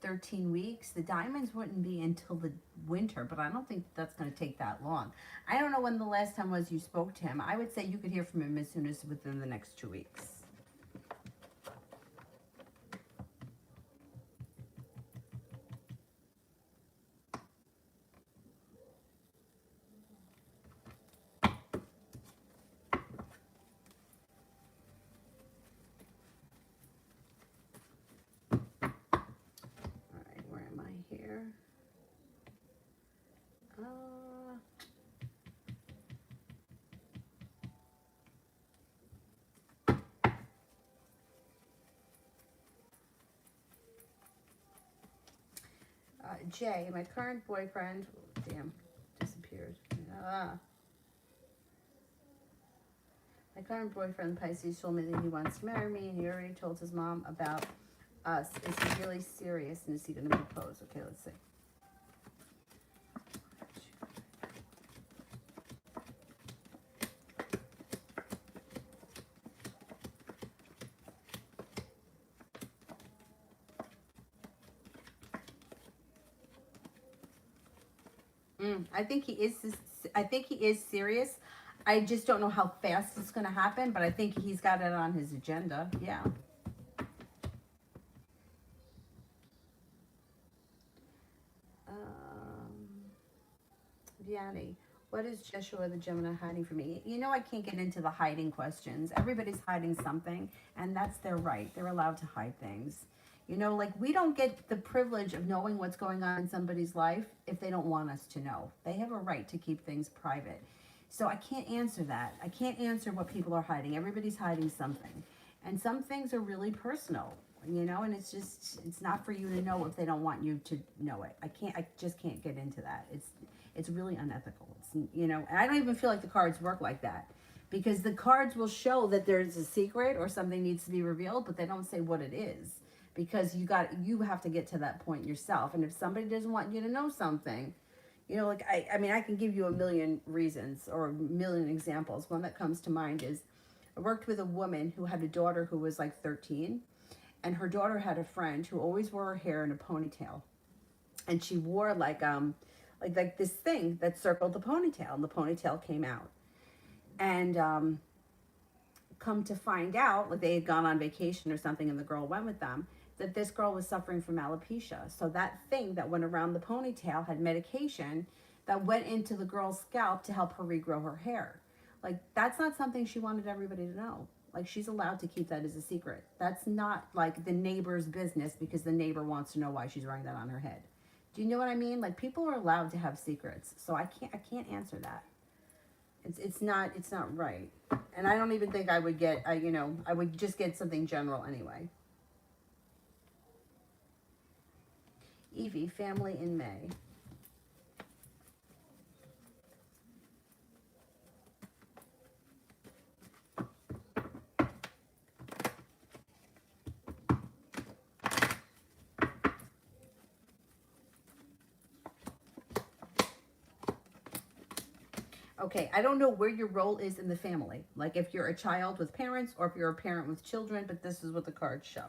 Speaker 1: 13 weeks. The diamonds wouldn't be until the winter, but I don't think that's going to take that long. I don't know when the last time was you spoke to him. I would say you could hear from him as soon as within the next 2 weeks. All right, where am I here? Jay, my current boyfriend, damn, disappeared. My current boyfriend, Pisces, told me that he wants to marry me, and he already told his mom about us. Is he really serious, and is he going to propose? Okay, let's see. I think he is. I think he is serious. I just don't know how fast it's going to happen, but I think he's got it on his agenda. Yeah. Vianney, what is Joshua the Gemini hiding from me? You know, I can't get into the hiding questions. Everybody's hiding something, and that's their right. They're allowed to hide things. You know, like we don't get the privilege of knowing what's going on in somebody's life if they don't want us to know. They have a right to keep things private. So I can't answer that. I can't answer what people are hiding. Everybody's hiding something. And some things are really personal, you know, and it's not for you to know if they don't want you to know it. I just can't get into that. It's really unethical. It's, you know, and I don't even feel like the cards work like that, because the cards will show that there's a secret or something needs to be revealed, but they don't say what it is, because you have to get to that point yourself. And if somebody doesn't want you to know something, you know, like I mean, I can give you a million reasons or a million examples. One that comes to mind is I worked with a woman who had a daughter who was like 13, and her daughter had a friend who always wore her hair in a ponytail, and she wore like this thing that circled the ponytail, and the ponytail came out. And come to find out, like they had gone on vacation or something, and the girl went with them, that this girl was suffering from alopecia. So that thing that went around the ponytail had medication that went into the girl's scalp to help her regrow her hair. Like, that's not something she wanted everybody to know. Like, she's allowed to keep that as a secret. That's not like the neighbor's business because the neighbor wants to know why she's wearing that on her head. Do you know what I mean? Like, people are allowed to have secrets. So I can't answer that. It's not right. And I don't even think I would get, I would just get something general anyway. Evie, family in May. Okay, I don't know where your role is in the family. Like if you're a child with parents or if you're a parent with children, but this is what the cards show.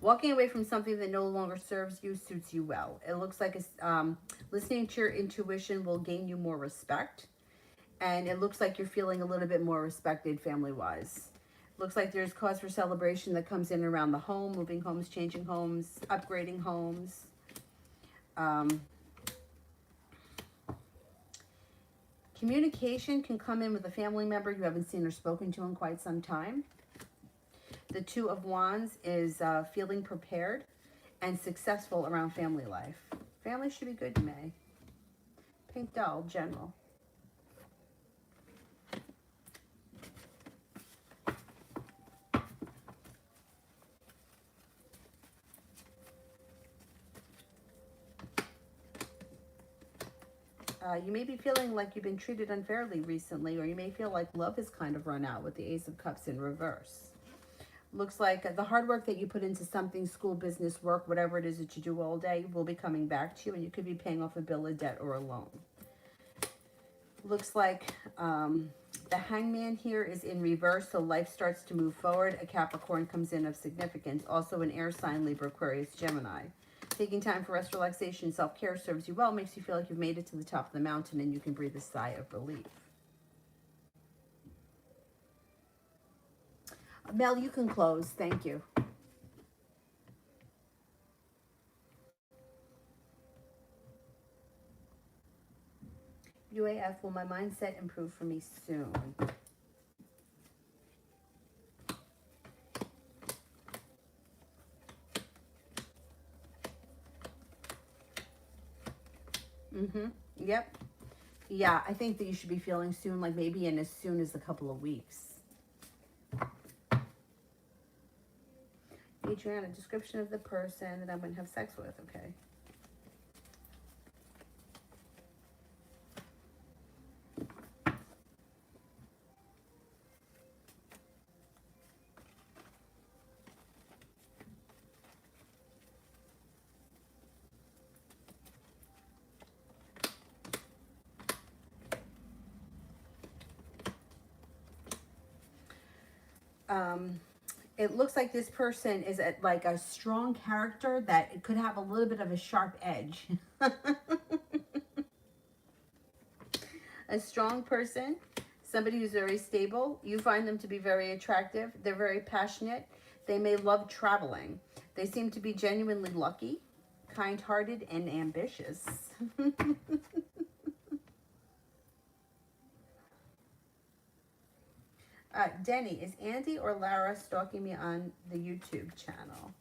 Speaker 1: Walking away from something that no longer serves you suits you well. It looks like listening to your intuition will gain you more respect. And it looks like you're feeling a little bit more respected family-wise. Looks like there's cause for celebration that comes in around the home, moving homes, changing homes, upgrading homes. Communication can come in with a family member you haven't seen or spoken to in quite some time. The Two of Wands is feeling prepared and successful around family life. Family should be good in May. Pink Doll, general. You may be feeling like you've been treated unfairly recently, or you may feel like love has kind of run out with the Ace of Cups in reverse. Looks like the hard work that you put into something, school, business, work, whatever it is that you do all day, will be coming back to you, and you could be paying off a bill, a debt, or a loan. Looks like the Hangman here is in reverse, so life starts to move forward. A Capricorn comes in of significance. Also an air sign, Libra, Aquarius, Gemini. Taking time for rest, relaxation, self-care serves you well, makes you feel like you've made it to the top of the mountain and you can breathe a sigh of relief. Mel, you can close. Thank you. UAF, will my mindset improve for me soon? Yep. Yeah, I think that you should be feeling soon, like maybe in as soon as a couple of weeks. Adriana, description of the person that I'm going to have sex with. Okay. It looks like this person is like a strong character that it could have a little bit of a sharp edge. A strong person, somebody who's very stable. You find them to be very attractive. They're very passionate. They may love traveling. They seem to be genuinely lucky, kind-hearted, and ambitious. Denny, is Andy or Lara stalking me on the YouTube channel?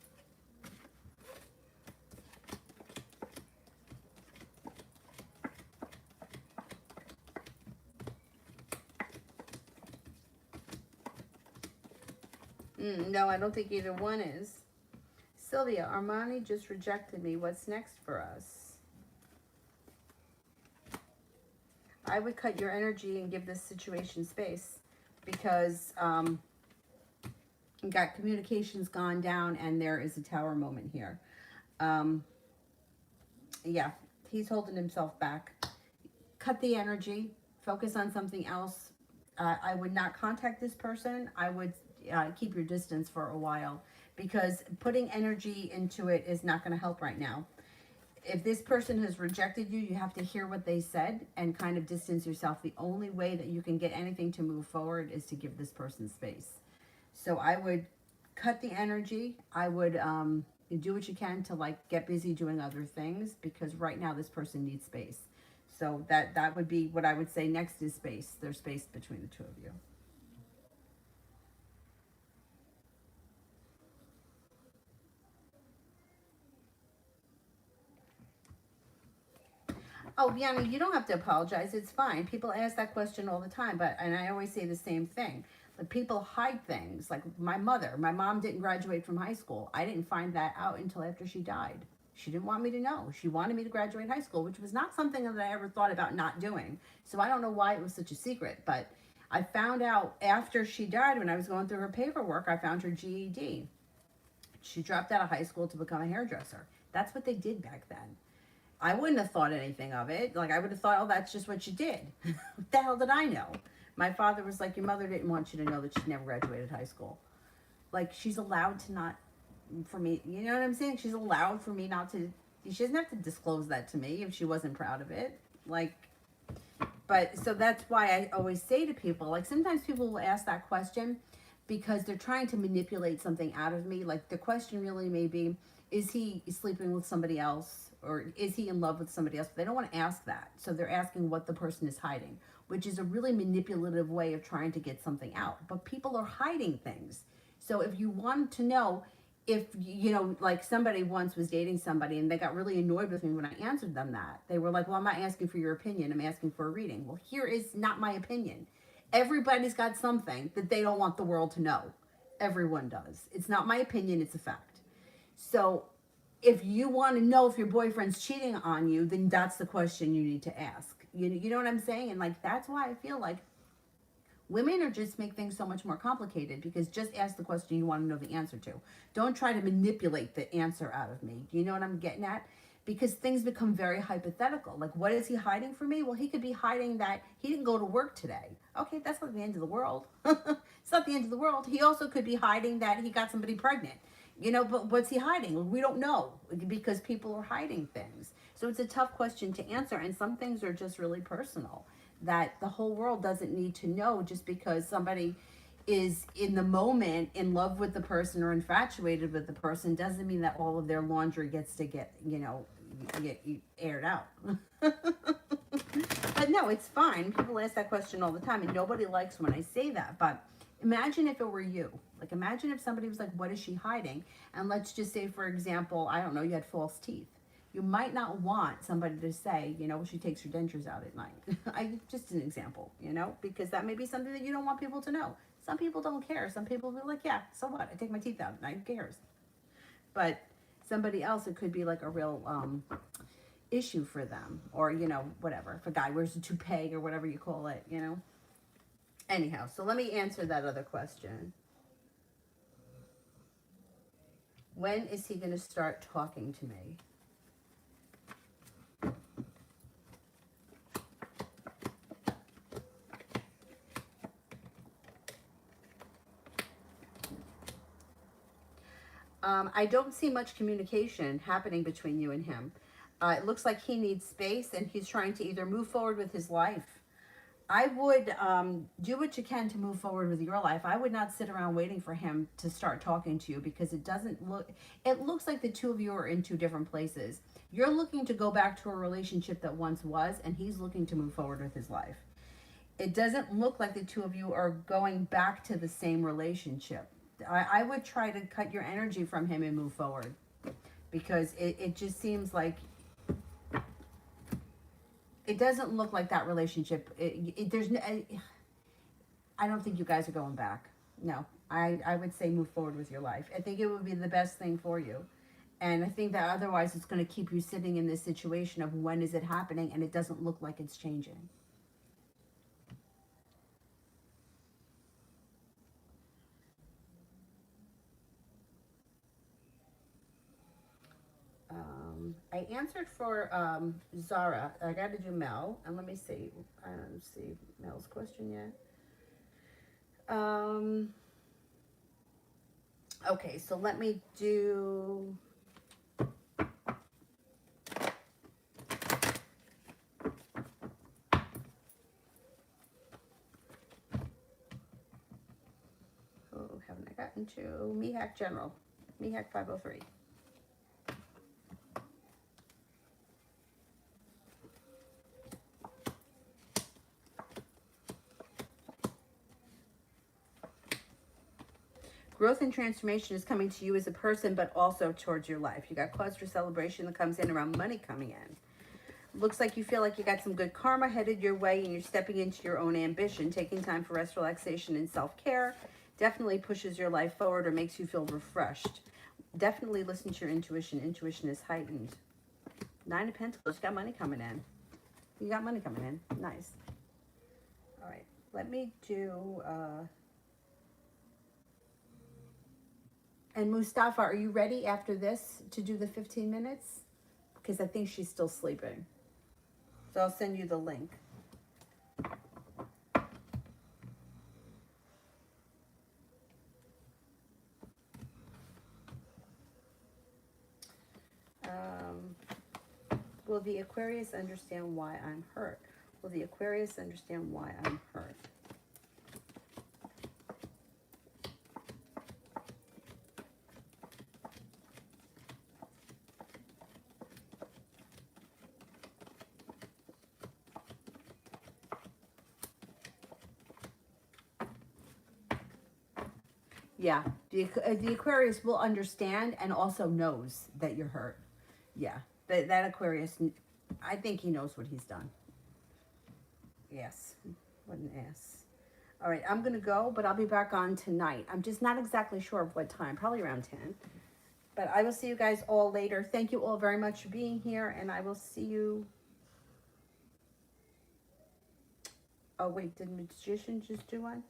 Speaker 1: No, I don't think either one is. Sylvia, Armani just rejected me. What's next for us? I would cut your energy and give this situation space, because got communications gone down and there is a tower moment here. Yeah, he's holding himself back. Cut the energy, focus on something else. I would not contact this person. I would keep your distance for a while, because putting energy into it is not going to help right now. If this person has rejected you, you have to hear what they said and kind of distance yourself. The only way that you can get anything to move forward is to give this person space. So I would cut the energy. I would do what you can to like get busy doing other things, because right now this person needs space. So that would be what I would say next is space. There's space between the two of you. Oh, Bianca, you don't have to apologize. It's fine. People ask that question all the time, and I always say the same thing. Like, people hide things. Like my mom didn't graduate from high school. I didn't find that out until after she died. She didn't want me to know. She wanted me to graduate high school, which was not something that I ever thought about not doing. So I don't know why it was such a secret, but I found out after she died, when I was going through her paperwork, I found her GED. She dropped out of high school to become a hairdresser. That's what they did back then. I wouldn't have thought anything of it. Like, I would have thought, oh, that's just what you did. What the hell did I know? My father was like, your mother didn't want you to know that she never graduated high school. Like, she's allowed to not, for me, you know what I'm saying? She's allowed for me not to, she doesn't have to disclose that to me if she wasn't proud of it. Like, but, so that's why I always say to people, like, sometimes people will ask that question because they're trying to manipulate something out of me. Like, the question really may be, is he sleeping with somebody else? Or is he in love with somebody else? But they don't want to ask that. So they're asking what the person is hiding, which is a really manipulative way of trying to get something out. But people are hiding things. So if you want to know, if, you know, like somebody once was dating somebody and they got really annoyed with me when I answered them that. They were like, well, I'm not asking for your opinion. I'm asking for a reading. Well, here is not my opinion. Everybody's got something that they don't want the world to know. Everyone does. It's not my opinion. It's a fact. So if you want to know if your boyfriend's cheating on you, then that's the question you need to ask. You know what I'm saying? And like, that's why I feel like women are just make things so much more complicated, because just ask the question you want to know the answer to. Don't try to manipulate the answer out of me. You know what I'm getting at? Because things become very hypothetical. Like, what is he hiding from me? Well, he could be hiding that he didn't go to work today. Okay, that's not the end of the world. It's not the end of the world. He also could be hiding that he got somebody pregnant. You know, but what's he hiding? We don't know because people are hiding things. So it's a tough question to answer. And some things are just really personal that the whole world doesn't need to know just because somebody is in the moment in love with the person or infatuated with the person doesn't mean that all of their laundry gets to get, you know, get aired out. But no, it's fine. People ask that question all the time and nobody likes when I say that. But imagine if it were you. Like, imagine if somebody was like, what is she hiding? And let's just say, for example, I don't know, you had false teeth. You might not want somebody to say, you know, she takes her dentures out at night. Just an example, you know, because that may be something that you don't want people to know. Some people don't care. Some people will be like, yeah, so what? I take my teeth out at night. Who cares? But somebody else, it could be like a real issue for them. Or, you know, whatever. If a guy wears a toupee or whatever you call it, you know. Anyhow, so let me answer that other question. When is he going to start talking to me? I don't see much communication happening between you and him. It looks like he needs space and he's trying to either move forward with his life. I would do what you can to move forward with your life. I would not sit around waiting for him to start talking to you because it doesn't look, it looks like the two of you are in two different places. You're looking to go back to a relationship that once was, and he's looking to move forward with his life. It doesn't look like the two of you are going back to the same relationship. I would try to cut your energy from him and move forward because it just seems like it doesn't look like that relationship. I don't think you guys are going back. No, I would say move forward with your life. I think it would be the best thing for you. And I think that otherwise it's going to keep you sitting in this situation of when is it happening and it doesn't look like it's changing. I answered for Zara. I got to do Mel. And let me see. I don't see Mel's question yet. Okay, so let me do... Oh, haven't I gotten to MEHAC General? MEHAC 503. Growth and transformation is coming to you as a person, but also towards your life. You got cause for celebration that comes in around money coming in. Looks like you feel like you got some good karma headed your way and you're stepping into your own ambition. Taking time for rest, relaxation, and self-care definitely pushes your life forward or makes you feel refreshed. Definitely listen to your intuition. Intuition is heightened. 9 of Pentacles. You got money coming in. You got money coming in. Nice. All right. Let me do... And Mustafa, are you ready after this to do the 15 minutes? Because I think she's still sleeping. So I'll send you the link. Will the Aquarius understand why I'm hurt? Will the Aquarius understand why I'm hurt? Yeah, the Aquarius will understand and also knows that you're hurt. Yeah, that Aquarius, I think he knows what he's done. Yes, what an ass. All right, I'm going to go, but I'll be back on tonight. I'm just not exactly sure of what time, probably around 10. But I will see you guys all later. Thank you all very much for being here, and I will see you... Oh, wait, did Magician just do one?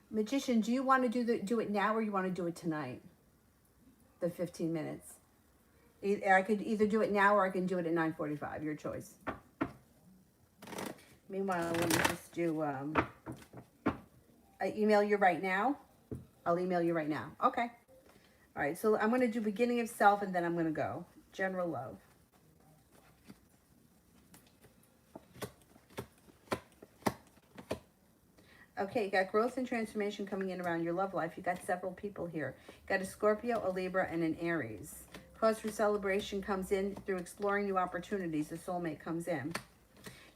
Speaker 1: Magician, do you want to do it now or you want to do it tonight? The 15 minutes. I could either do it now or I can do it at 9:45. Your choice. Meanwhile, let me just do... I email you right now. I'll email you right now. Okay. All right, so I'm going to do beginning of self, and then I'm going to go general love. Okay, you got growth and transformation coming in around your love life. You got several people here. You got a Scorpio, a Libra, and an Aries. Cause for celebration comes in through exploring new opportunities. The soulmate comes in.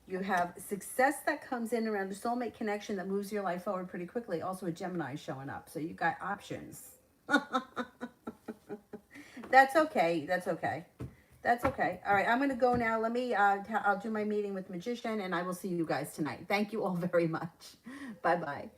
Speaker 1: You have success that comes in around the soulmate connection that moves your life forward pretty quickly. Also a Gemini showing up. So you got options. That's okay. That's okay. That's okay. All right, I'm going to go now. Let me, I'll do my meeting with Magician, and I will see you guys tonight. Thank you all very much. Bye-bye.